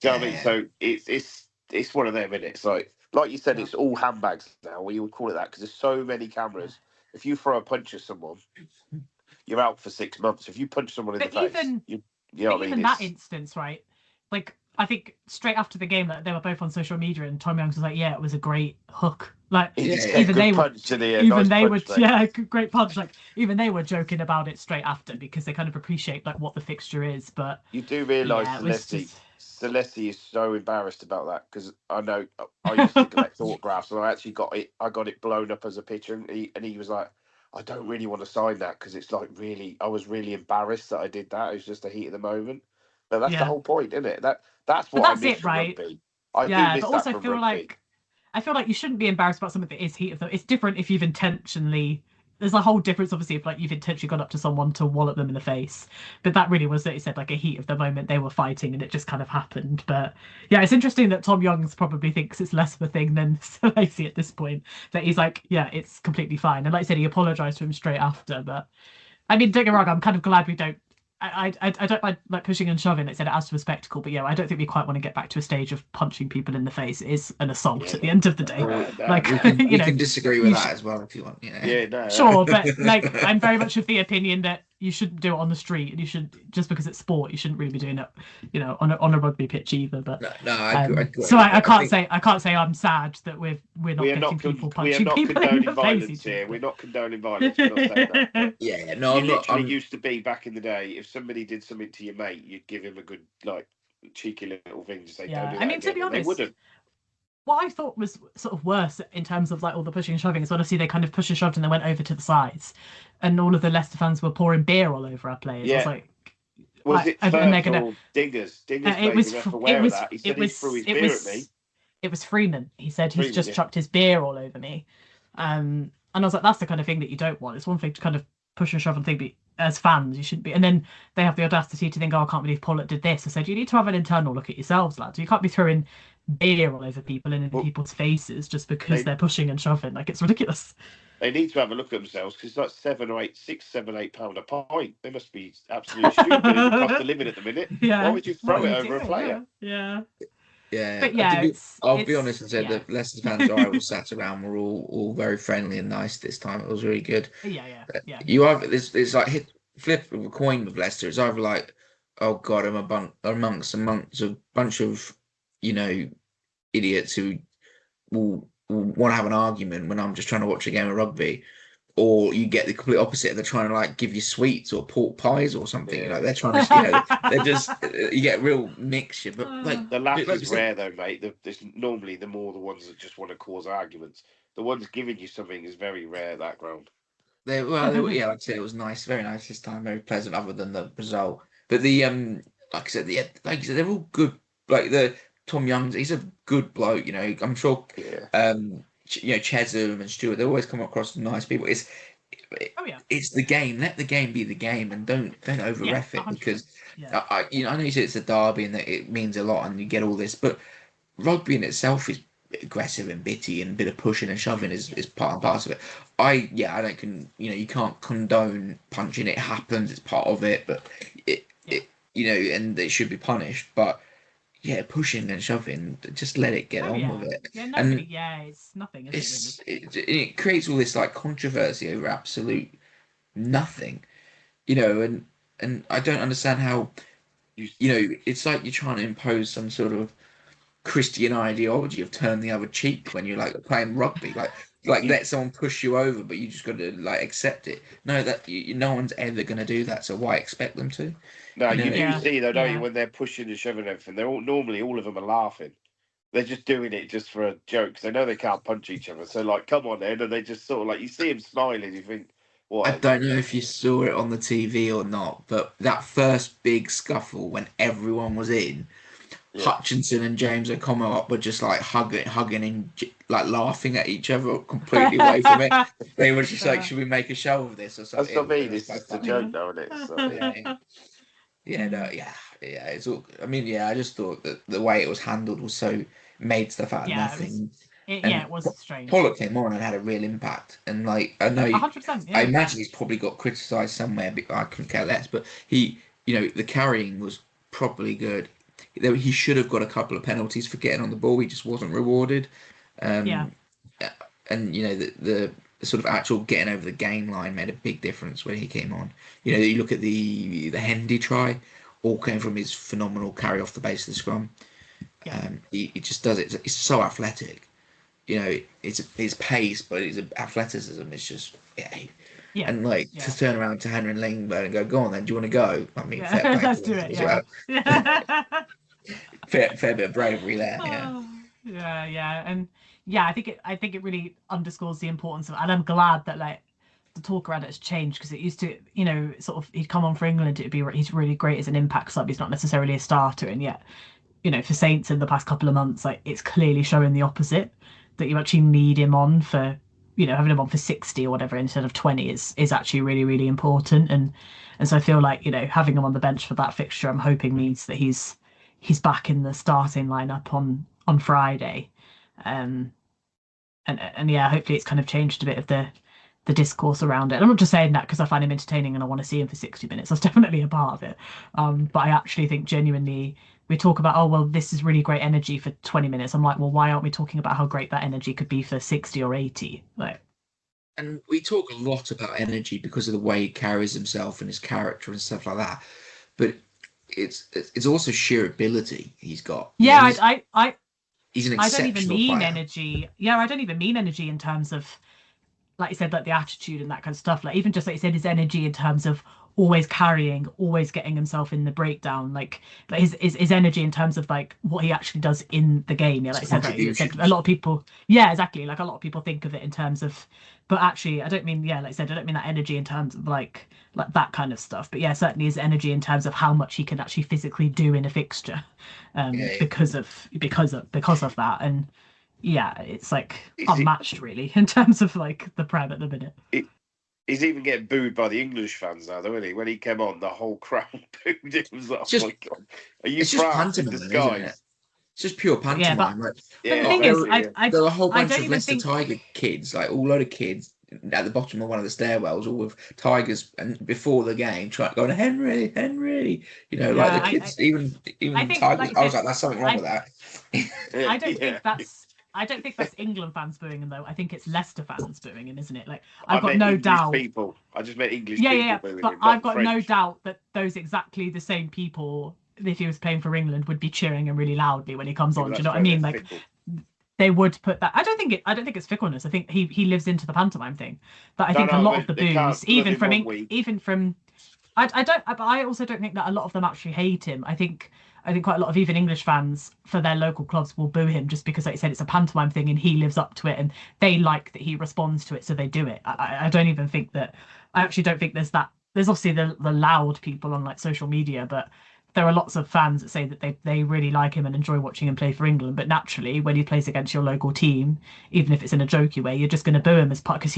what I mean? So it's one of them, isn't it? It's like you said, it's all handbags now. We would call it that because there's so many cameras. If you throw a punch at someone, you're out for 6 months. If you punch someone in the face, you know what I mean? Even that instance, right? Like, I think straight after the game, like, they were both on social media, and Tom Youngs was like, "Yeah, it was a great hook." Like, even they were, great punch. Like, even they were joking about it straight after because they kind of appreciate like what the fixture is. But you do realise Celeste is so embarrassed about that because I know I used to collect autographs and I actually got it blown up as a picture, and he was like, "I don't really want to sign that because it's like I was really embarrassed that I did that. It was just the heat of the moment." But that's the whole point, isn't it? That's what I miss from rugby. I do miss that from rugby. I feel like you shouldn't be embarrassed about something that is heat of the. It's different if you've intentionally. There's a whole difference, obviously, if like you've intentionally gone up to someone to wallop them in the face. But that really was, it said, like a heat of the moment they were fighting, and it just kind of happened. But yeah, it's interesting that Tom Youngs probably thinks it's less of a thing than Salesi at this point. That he's like, yeah, it's completely fine. And like I said, he apologised to him straight after. But I mean, don't get me wrong, I'm kind of glad we don't. I don't like pushing and shoving. It said it adds to a spectacle, but yeah, I don't think we quite want to get back to a stage of punching people in the face. It is an assault at the end of the day. Like, you can disagree with that as well if you want. Yeah, no. Sure, but like, I'm very much of the opinion that you shouldn't do it on the street, and you should, just because it's sport, you shouldn't really be doing it, on a rugby pitch either. But I agree. So I can't say I'm sad that we're not getting people punching people in the face here. We're not condoning violence. We're not saying that. Yeah, no, you literally used to be back in the day. If somebody did something to your mate, you'd give him a good like cheeky little thing to say. Yeah, don't do that I mean, to be honest, they wouldn't. What I thought was sort of worse in terms of like all the pushing and shoving is obviously they kind of pushed and shoved and they went over to the sides, and all of the Leicester fans were pouring beer all over our players. Yeah. I was like, was it Firth or Dingers? It was Freeman. He said he's just chucked his beer all over me. And I was like, that's the kind of thing that you don't want. It's one thing to kind of push and shove and think, but as fans, you shouldn't be. And then they have the audacity to think, oh, I can't believe Pollock did this. I said, you need to have an internal look at yourselves, lads. You can't be throwing beer all over people and in people's faces just because they're pushing and shoving. Like, it's ridiculous. They need to have a look at themselves because it's like 6, 7, 8 £7, 8 a pint. They must be absolutely stupid. The cost of living at the minute. Yeah. Why would you What throw are it you over a doing? player? Yeah. Yeah, But yeah, I'll be honest and say yeah. the Leicester fans I was sat around were all very friendly and nice this time. It was really good. Yeah. You either it's like flip of a coin with Leicester. It's either like, oh God, amongst a bunch of idiots who will want to have an argument when I'm just trying to watch a game of rugby, or you get the complete opposite. They're trying to like give you sweets or pork pies or something. Yeah. They're trying to, they're just you get real mixture. But like The latter like is rare though, mate. There's normally the more the ones that just want to cause arguments. The ones giving you something is very rare. That ground. yeah, like I said, it was nice, very nice this time, very pleasant, other than the result. But like I said, like I said, they're all good. Like the Tom Young's, he's a good bloke. I'm sure. Yeah. Chesham and Stewart, they always come across as nice people. It's the game. Let the game be the game, and don't over ref it, because I know you said it's a derby and that it means a lot, and you get all this, but rugby in itself is aggressive and bitty, and a bit of pushing and shoving is part and parcel of it. I don't you can't condone punching. It happens. It's part of it, but and it should be punished. But yeah, pushing and shoving, just let it get on with it. Yeah, it's nothing. It creates all this like controversy over absolute nothing, and I don't understand how, it's like you're trying to impose some sort of Christian ideology of turn the other cheek when you're like playing rugby, like let someone push you over, but you just got to like accept it. No, that no one's ever going to do that, so why expect them to? No, you do see though, don't you, when they're pushing and shoving everything, they're all of them are laughing. They're just doing it just for a joke, because they know they can't punch each other. So like, come on then, and they just sort of like, you see them smiling, you think, what? I don't know if you saw it on the TV or not, but that first big scuffle when everyone was in, Hutchinson and James O'Connor were just like hugging and like laughing at each other completely away from it. They were just like, should we make a show of this or something? That's what I mean. It's just a joke, though, isn't it? So, it's all. I mean, I just thought that the way it was handled was so made stuff out of nothing. It was strange. Pollock came on and had a real impact, and like I know, 100%. I imagine he's probably got criticised somewhere, but I couldn't care less. But he, the carrying was probably good. He should have got a couple of penalties for getting on the ball. He just wasn't rewarded. And the sort of actual getting over the game line made a big difference when he came on. You look at the Hendy try, all came from his phenomenal carry off the base of the scrum. He just does it. He's so athletic. It's his pace, but his athleticism is just And to turn around to Henry Lingberg and go on then, do you want to go? I mean, fair play let's do it. fair bit of bravery there. And I think it really underscores the importance of, and I'm glad that like the talk around it has changed, because it used to, sort of he'd come on for England, he's really great as an impact sub. He's not necessarily a starter, and yet, for Saints in the past couple of months, like it's clearly showing the opposite, that you actually need him on for, having him on for 60 or whatever instead of 20 is actually really, really important. And so I feel like, having him on the bench for that fixture, I'm hoping means that he's back in the starting lineup on Friday. And hopefully it's kind of changed a bit of the discourse around it. I'm not just saying that because I find him entertaining and I want to see him for 60 minutes. That's definitely a part of it. But I actually think genuinely, we talk about, oh, well, this is really great energy for 20 minutes. I'm like, well, why aren't we talking about how great that energy could be for 60 or 80? And we talk a lot about energy because of the way he carries himself and his character and stuff like that. But it's also sheer ability he's got. Yeah, he's an exceptional I don't even mean player. energy. Yeah, I don't even mean energy in terms of, like you said, like the attitude and that kind of stuff. Like even just like you said, his energy in terms of always carrying, always getting himself in the breakdown, like his energy in terms of like what he actually does in the game. Yeah, like I said, a lot of people. Yeah, exactly. Like a lot of people think of it in terms of, but actually, I don't mean. Yeah, like I said, I don't mean that energy in terms of like that kind of stuff. But yeah, certainly his energy in terms of how much he can actually physically do in a fixture, because of that. And yeah, it's like unmatched really in terms of like the Prem at the minute. He's even getting booed by the English fans now, though, isn't he? When he came on, the whole crowd booed him. It was like, oh my God. Are you France in disguise? It's just pure pantomime. But the thing is, there are a whole bunch of Leicester Tiger kids, like a load of kids, at the bottom of one of the stairwells, all with tigers, and before the game, going Henry, Henry. Like Yeah, the kids, I even think, tigers. like you I was said, like, "That's something wrong with that." I don't Yeah. think that's I don't think that's England fans booing him though. I think it's Leicester fans booing him, isn't it? Like I I've got meant no English doubt. people. I just meant English Yeah, yeah, people yeah. booing But him, I've not got no French. doubt that those exactly the same people, if he was playing for England, would be cheering him really loudly when he comes Yeah, on. but Do you that's know what I where they're mean? Like fickle. they would put that. I don't think it's fickleness. I think he lives into the pantomime thing. But I No, think a no, lot of the they can't boos, flood him one week. even from I don't. But I also don't think that a lot of them actually hate him. I think quite a lot of even English fans for their local clubs will boo him just because, like you said, it's a pantomime thing and he lives up to it, and they like that he responds to it, so they do it. I don't even think that. I actually don't think there's that. There's obviously the loud people on like social media, but there are lots of fans that say that they really like him and enjoy watching him play for England. But naturally, when he plays against your local team, even if it's in a jokey way, you're just going to boo him as part because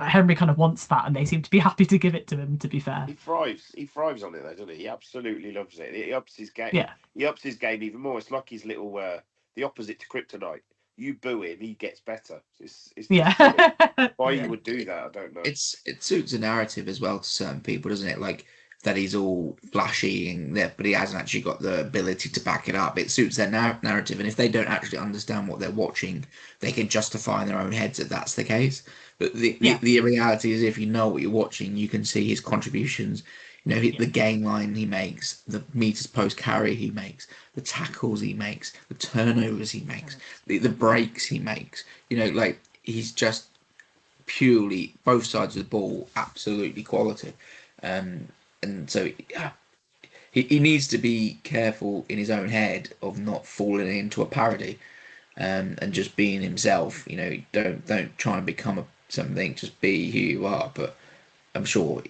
Henry kind of wants that, and they seem to be happy to give it to him. To be fair, He thrives. He thrives on it, though, doesn't he? He absolutely loves it. He ups his game. yeah, He ups his game even more. It's like his little, the opposite to kryptonite. You boo him, he gets better. It's just silly. yeah, Why yeah. you would do that, I don't know. It suits the narrative as well to certain people, doesn't it? Like that he's all flashy and that, but he hasn't actually got the ability to back it up. It suits their narrative, and if they don't actually understand what they're watching, they can justify in their own heads that that's the case. But Yeah. the reality is, if you know what you're watching, you can see his contributions. Yeah. The game line he makes, the meters post carry he makes, the tackles he makes, the turnovers he makes, the breaks he makes. Like he's just purely both sides of the ball, absolutely quality. And so he needs to be careful in his own head of not falling into a parody, and just being himself. Don't try and become something. Just be who you are. But I'm sure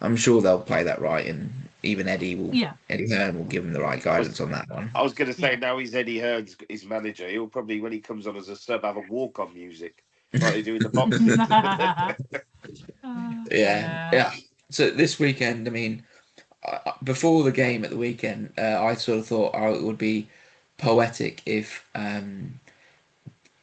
I'm sure they'll play that right, and even Yeah. Eddie Hearn will give him the right guidance on that one. I was going to say, Yeah. now he's Eddie Hearn's his manager. He'll probably, when he comes on as a sub, have a walk-on music like they do in the boxing. Yeah. So this weekend, I mean, before the game at the weekend, I sort of thought it would be poetic if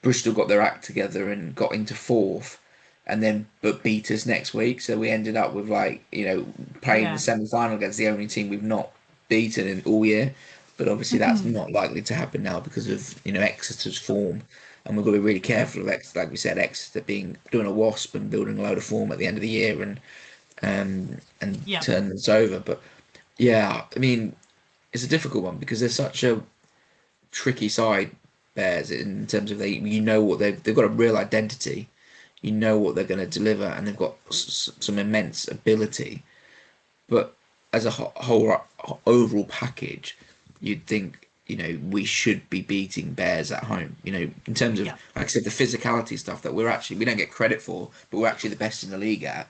Bristol got their act together and got into fourth, and then but beat us next week. So we ended up with playing Yeah. the semi-final against the only team we've not beaten in all year. But obviously that's not likely to happen now because of Exeter's form, and we've got to be really careful of Exeter, like we said, Exeter doing a wasp and building a load of form at the end of the year and Yeah. turn this over. But yeah, I mean, it's a difficult one because they're such a tricky side, Bears, in terms of what they've got a real identity, what they're going to deliver, and they've got some immense ability. But as a whole overall package, you'd think we should be beating Bears at home. In terms of Yeah. like I said, the physicality stuff that we don't get credit for, but we're actually the best in the league at.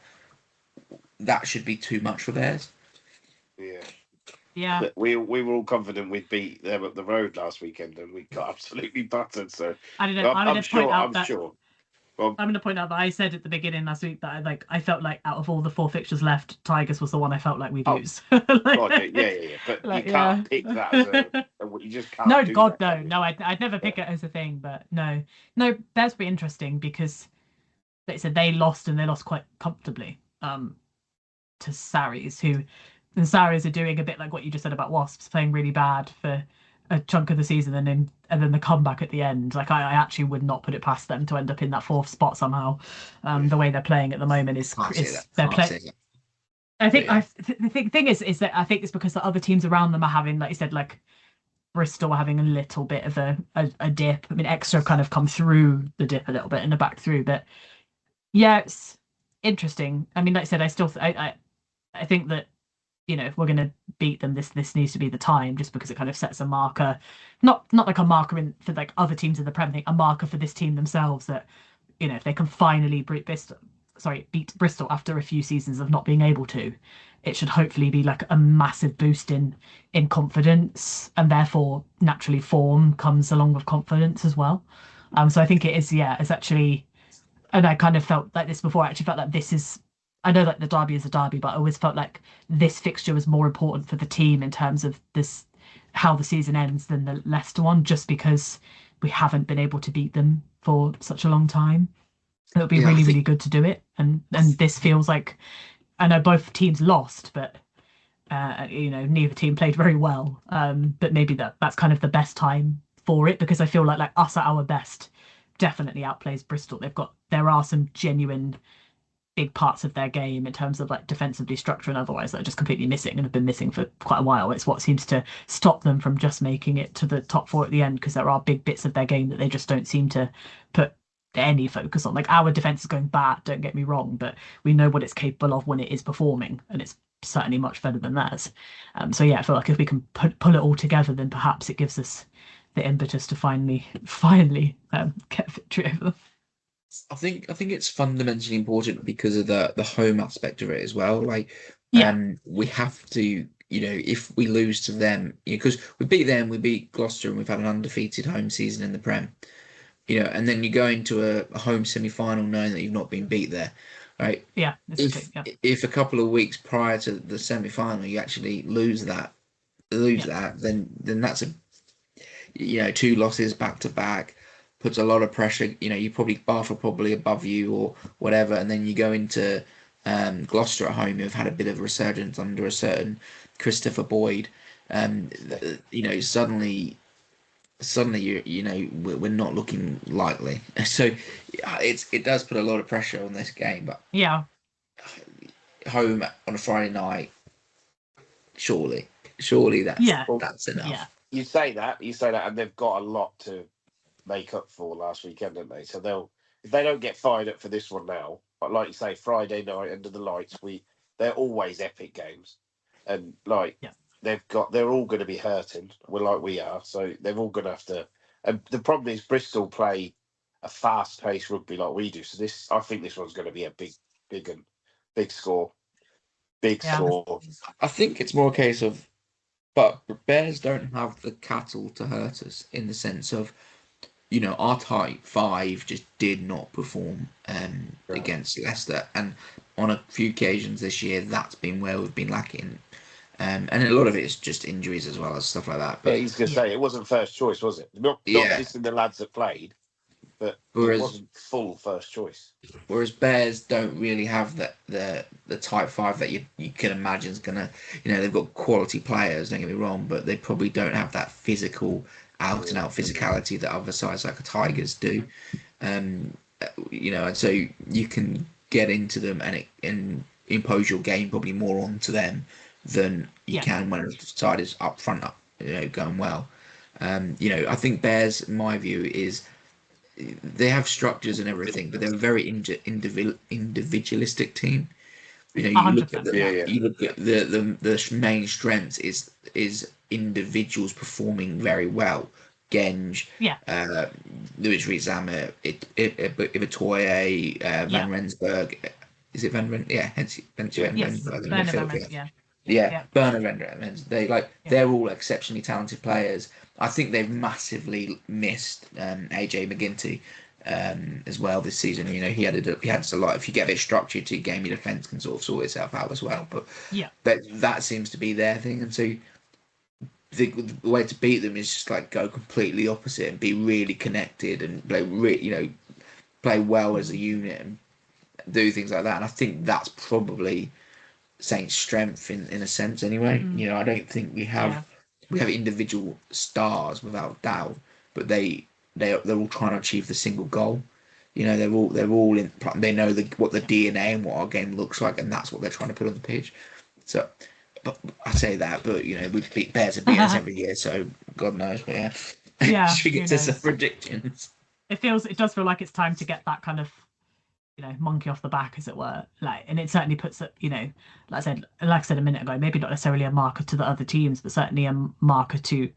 That should be too much for Bears. Yeah. Yeah. We were all confident we'd beat them up the road last weekend, and we got absolutely battered. So I'm going to point out that Well, I'm going to point out that I said at the beginning last week that I felt like out of all the 4 fixtures left, Tigers was the one I felt like we'd lose. God, yeah. But Like, you can't yeah. pick that as you just can't. No, do God, that, no, can you? no. I'd never pick it as a thing, but no. Bears be interesting because they said they lost and they lost quite comfortably. To Sarries, and Sarries are doing a bit like what you just said about Wasps, playing really bad for a chunk of the season and then the comeback at the end. Like I actually would not put it past them to end up in that 4th spot somehow. The way they're playing at the moment is they're playing. I think the thing is that I think it's because the other teams around them are having, like you said, like Bristol are having a little bit of a dip. I mean, Exeter have kind of come through the dip a little bit and are back through, but yeah, it's interesting. I mean, like I said, I think that if we're going to beat them, this needs to be the time, just because it kind of sets a marker, not like a marker for like other teams in the Premier League, a marker for this team themselves that if they can finally beat Bristol after a few seasons of not being able to, it should hopefully be like a massive boost in confidence, and therefore naturally form comes along with confidence as well. So I think it is, it's actually, and I kind of felt like this before. I actually felt like this is. I know that the derby is a derby, but I always felt like this fixture was more important for the team in terms of how the season ends than the Leicester one, just because we haven't been able to beat them for such a long time. It would be Yeah, I really, really think good to do it. And this feels like, I know both teams lost, but neither team played very well. But maybe that's kind of the best time for it, because I feel like us at our best definitely outplays Bristol. There are some genuine big parts of their game in terms of like defensively structure and otherwise that are just completely missing and have been missing for quite a while. It's what seems to stop them from just making it to the top four at the end, because there are big bits of their game that they just don't seem to put any focus on. Like our defense is going bad, don't get me wrong, but we know what it's capable of when it is performing, and it's certainly much better than theirs. So yeah, I feel like if we can pull it all together, then perhaps it gives us the impetus to finally get victory over them. I think it's fundamentally important because of the home aspect of it as well. Like, Yeah, we have to, if we lose to them, because we beat them, we beat Gloucester, and we've had an undefeated home season in the Prem. And then you go into a home semi-final knowing that you've not been beat there, right? yeah, this is If yeah, if a couple of weeks prior to the semi-final you actually lose yeah, that, then that's two losses back to back, puts a lot of pressure. You probably Bath are probably above you or whatever, and then you go into Gloucester at home, who've had a bit of a resurgence under a certain Christopher Boyd. Suddenly we're not looking likely. So it does put a lot of pressure on this game, but yeah. home on a Friday night, surely that's Yeah, Well, that's yeah, enough. you say that, and they've got a lot to make up for last weekend, don't they? So they'll, if they don't get fired up for this one now, but like you say, Friday night under the lights, they're always epic games, and like yeah, they're all going to be hurting. We're like we are, so they're all going to have to. And the problem is Bristol play a fast-paced rugby like we do, so I think this one's going to be a big and big score, big yeah. score. I think it's more a case of, but Bears don't have the cattle to hurt us in the sense of, our type five just did not perform Right. against Leicester, and on a few occasions this year, that's been where we've been lacking. And a lot of it is just injuries as well as stuff like that. Yeah, But he's going to Yeah. say it wasn't first choice, was it? Not yeah, dissing the lads that played, but it whereas wasn't full first choice. whereas Bears don't really have the type five that you can imagine is gonna, they've got quality players. Don't get me wrong, but they probably don't have that physical, out and Yeah. out physicality that other sides like the Tigers do. Um, and so you can get into them and impose your game probably more onto them than you Yeah. can when the side is up front, going well. I think Bears, in my view, is they have structures and everything, but they're a very individualistic team. You look at 100%. Yeah, Yeah. yeah. the main strength is individuals performing very well. Genge, Yeah. uh, Louis Rees-Zammit, Ibatoye, Yeah. Van Rensburg. Is it Van Ren? Yeah, hence Van Yes. Rensburg in Bernard Van midfield. Rens, Yeah, yeah. yeah, Yeah. Bernard Rensburg. Yeah. They're all exceptionally talented players. I think they've massively missed AJ McGinty as well this season. He had a lot. If you get a bit structured to your game, your defense can sort of sort itself out as well. But Yeah. that seems to be their thing, and so the way to beat them is just like go completely opposite and be really connected and play well as a Mhm. unit and do things like that. And I think that's probably Saints' strength in a sense anyway. Mm. I don't think Yeah. we have individual stars without doubt, but they're all trying to achieve the single goal. They're all in. They know what the Yeah. DNA and what our game looks like, and that's what they're trying to put on the pitch. So, but I say that, but we beat Bears have beaten us every year, so God knows. But yeah, Yeah. should we Who get to some knows? predictions? It does feel like it's time to get that kind of, monkey off the back, as it were. Like, and it certainly puts it, like I said a minute ago, maybe not necessarily a marker to the other teams, but certainly a marker to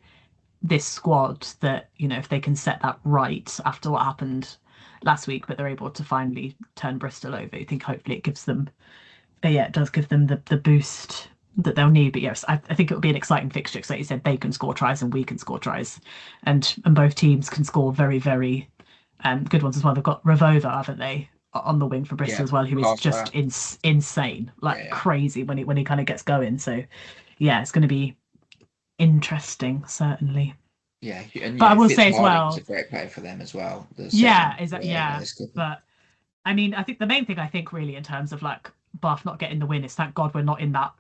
this squad that, if they can set that right after what happened last week, but they're able to finally turn Bristol over. I think hopefully it gives them, yeah, it does give them the boost that they'll need. But yes, I think it will be an exciting fixture because, like you said, they can score tries and we can score tries, and both teams can score very, very good ones as well. They've got Ravova, haven't they, on the wing for Bristol Yeah, as well, who is class just player. insane, like Yeah, crazy when he kind of gets going. So yeah, it's going to be interesting, certainly. yeah, and But I will say as Fitzharding is a well, great player for them as well. The seven, yeah, is that yeah, yeah, that's good. but I mean, I think the main thing really in terms of like Bath not getting the win is thank God we're not in that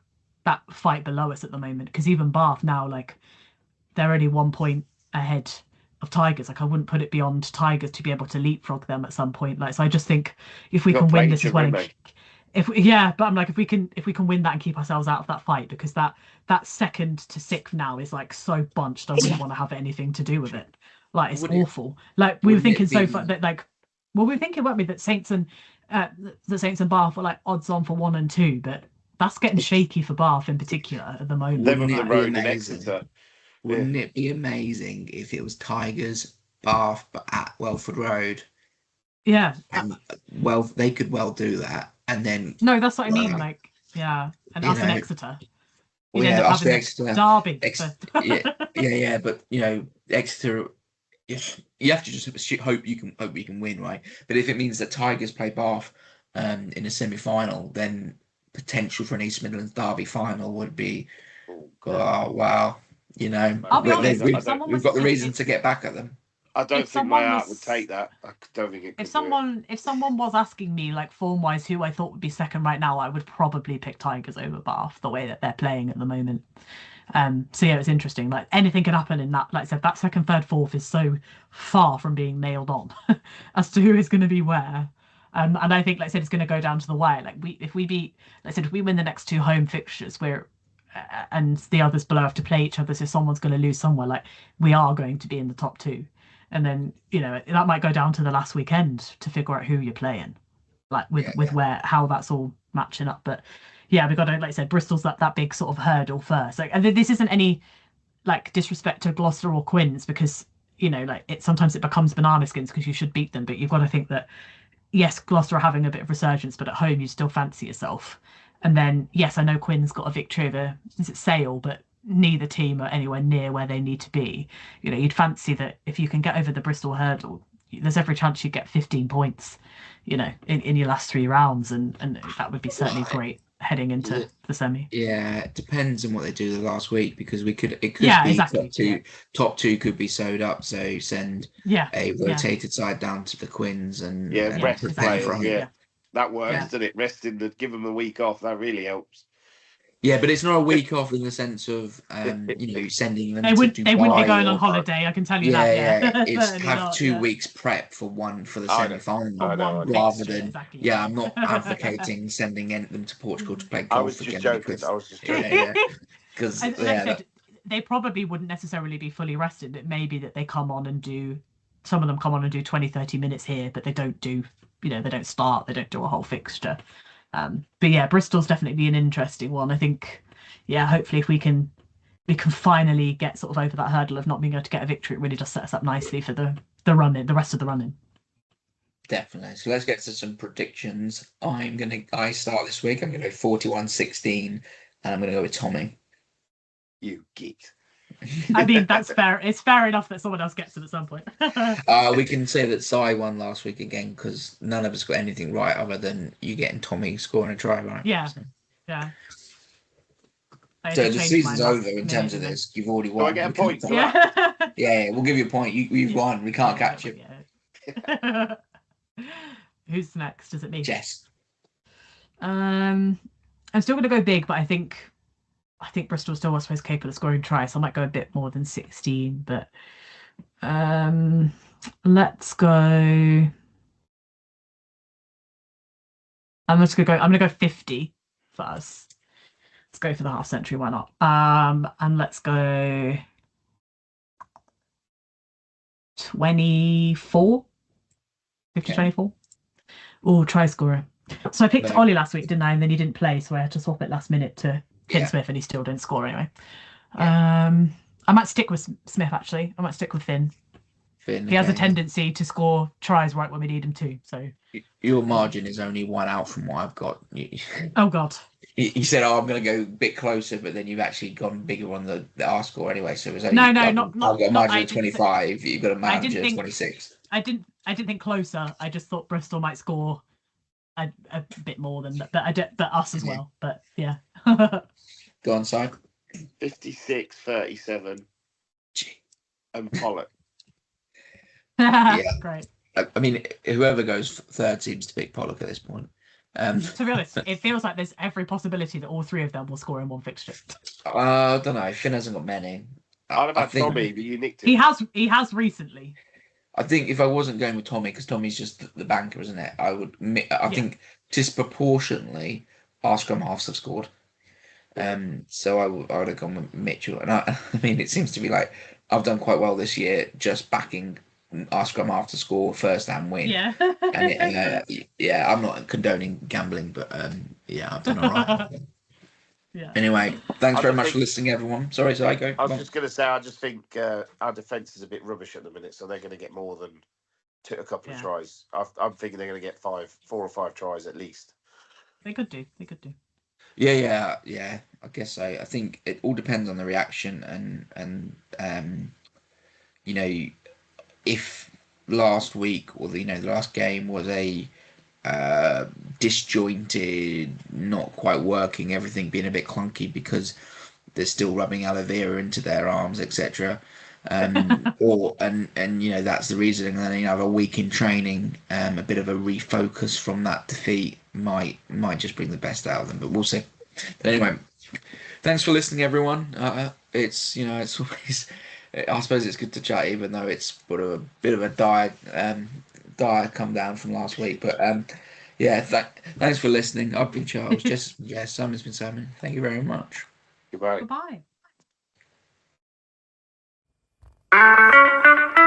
fight below us at the moment, because even Bath now, like, they're only 1 point ahead of Tigers. Like, I wouldn't put it beyond Tigers to be able to leapfrog them at some point. Like, so I just think if we We've can got win plenty this to as well, win, and mate. but I'm like, if we can win that and keep ourselves out of that fight, because that second to sixth now is like so bunched, I wouldn't want to have anything to do with it. Like, it's Would it, awful. Like, we were wouldn't thinking it so far be? that, like, well, we were thinking, weren't we, that the Saints and Bath were like odds on for 1 and 2, but that's getting shaky for Bath in particular at the moment. Them Wouldn't of it the Like, be road in amazing? Exeter. Yeah. Wouldn't it be amazing if it was Tigers, Bath, but at Welford Road? yeah, And well, they could well do that, and then no, that's what I mean. uh, Like, yeah, and you us in know, Exeter, well, you'd end yeah, up us having for the Exeter, derby. yeah, yeah, but Exeter, you have to just hope you can win, right? But if it means that Tigers play Bath, in a semi-final, then potential for an East Midlands derby final would be, Oh, oh wow, I'll be I honest. don't, I If don't, someone we've was got the reason to get back at them. I don't if think my someone heart would was take that. I don't think it if could do it. someone was asking me, like, form wise, who I thought would be second right now, I would probably pick Tigers over Bath, the way that they're playing at the moment. So yeah, it's interesting. Like, anything can happen in that. Like I said, that second, third, fourth is so far from being nailed on as to who is going to be where. And I think, like I said, it's going to go down to the wire. Like, if we beat, like I said, if we win the next two home fixtures, and the others below have to play each other, so someone's going to lose somewhere. Like, we are going to be in the top two, and then that might go down to the last weekend to figure out who you're playing, like Yeah, with where how that's all matching up. But yeah, we got to, like I said, Bristol's that big sort of hurdle first. Like, and this isn't any like disrespect to Gloucester or Quinns, because like, sometimes it becomes banana skins because you should beat them, but you've got to think that yes, Gloucester are having a bit of resurgence, but at home you still fancy yourself. And then yes, I know Quinn's got a victory over, is it Sale, but neither team are anywhere near where they need to be. You'd fancy that if you can get over the Bristol hurdle, there's every chance you get 15 points, in your last 3 rounds, and that would be certainly great heading into the semi. yeah. It depends on what they do the last week, because it could Yeah, be exactly. Yeah, top two could be sewed up. So send yeah, a yeah, rotated side down to the Quins and Yeah, yeah, rest prepare for exactly. players. home. Yeah, Yeah, that works, yeah. doesn't it? Resting the give them a week off. That really helps. Yeah, but it's not a week off in the sense of sending them to They wouldn't be Dubai going on or holiday, I can tell you that. yeah, Yeah. it's Certainly have not. 2 weeks prep for the I know, semi-final, For I know, one I know. rather fixture, than exactly. I'm not advocating sending them to Portugal to play I was golf just again, joking. because I was just yeah, joking. yeah, because And like I said, they probably wouldn't necessarily be fully rested. It may be that they come on and do, some of them come on and do 20, 30 minutes here, but they don't do, they don't start, they don't do a whole fixture. But yeah, Bristol's definitely an interesting one. I think, yeah, hopefully if we can finally get sort of over that hurdle of not being able to get a victory, it really does set us up nicely for the rest of the running. definitely. So let's get to some predictions. I start this week. I'm gonna go 41-16, and I'm gonna go with Tommy. You geek. I mean, that's fair. It's fair enough that someone else gets it at some point. We can say that Sai won last week again, because none of us got anything right other than you getting Tommy scoring a try, right? Yeah. So, Yeah. I had so to the change season's mine last over in minute, terms of didn't I? this. You've already Do won. I get a We can't- point for that? Yeah. Yeah, we'll give you a point. You've won. We can't catch you. Yeah. Who's next? Is it me? Jess. I'm still going to go big, but I think Bristol still was supposed capable of scoring tries, so I might go a bit more than 16. But let's go. I'm gonna go 50 for us. Let's go for the half century. Why not? And let's go 24. 50, Okay. 24. Oh, try scorer. So I picked No. Ollie last week, didn't I? And then he didn't play, so I had to swap it last minute to Finn Yeah. Smith, and he still didn't score anyway. Yeah. I might stick with Smith, actually. I might stick with Finn. Finn, He has a okay. tendency to score tries right when we need him to. So, Your margin is only one out from what I've got. oh god, You said, "Oh, I'm going to go a bit closer," but then you've actually gone bigger on the R score anyway. So it was only No, I've not got a not. margin I of didn't say, 25. You've got a I didn't margin of think 26. I didn't think closer. I just thought Bristol might score a bit more than that, but us as well. But yeah. Go on, side. 56-37 Gee. and Pollock. Great. I mean, whoever goes third seems to pick Pollock at this point. To be honest, it feels like there's every possibility that all three of them will score in one fixture. I don't know. Finn hasn't got many. I'd have I had think Tommy, but you nicked him. He has recently. I think if I wasn't going with Tommy, because Tommy's just the banker, isn't it? I think disproportionately our scrum halves have scored. So I would have gone with Mitchell, and I mean, it seems to be like I've done quite well this year, just backing our scrum half to score first and win. Yeah. Yeah, I'm not condoning gambling, but yeah, I've done all right. Yeah. Anyway, thanks I very just much think- for listening, everyone. Sorry, I go. I was just going to say, I just think our defence is a bit rubbish at the minute, so they're going to get more than a couple of tries. I'm thinking they're going to get 4 or 5 tries at least. They could do. They could do. Yeah. I guess so. I think it all depends on the reaction and you know, if last week or the last game was a disjointed, not quite working, everything being a bit clunky because they're still rubbing aloe vera into their arms, etc. Or that's the reason. And then have a week in training, a bit of a refocus from that defeat might just bring the best out of them. But we'll see. But anyway, thanks for listening, everyone. It's always. I suppose it's good to chat, even though it's sort of a bit of a dire come down from last week. But yeah, thanks for listening. I've been Charles. Jess, Simon's been Simon. Thank you very much. Goodbye. Goodbye.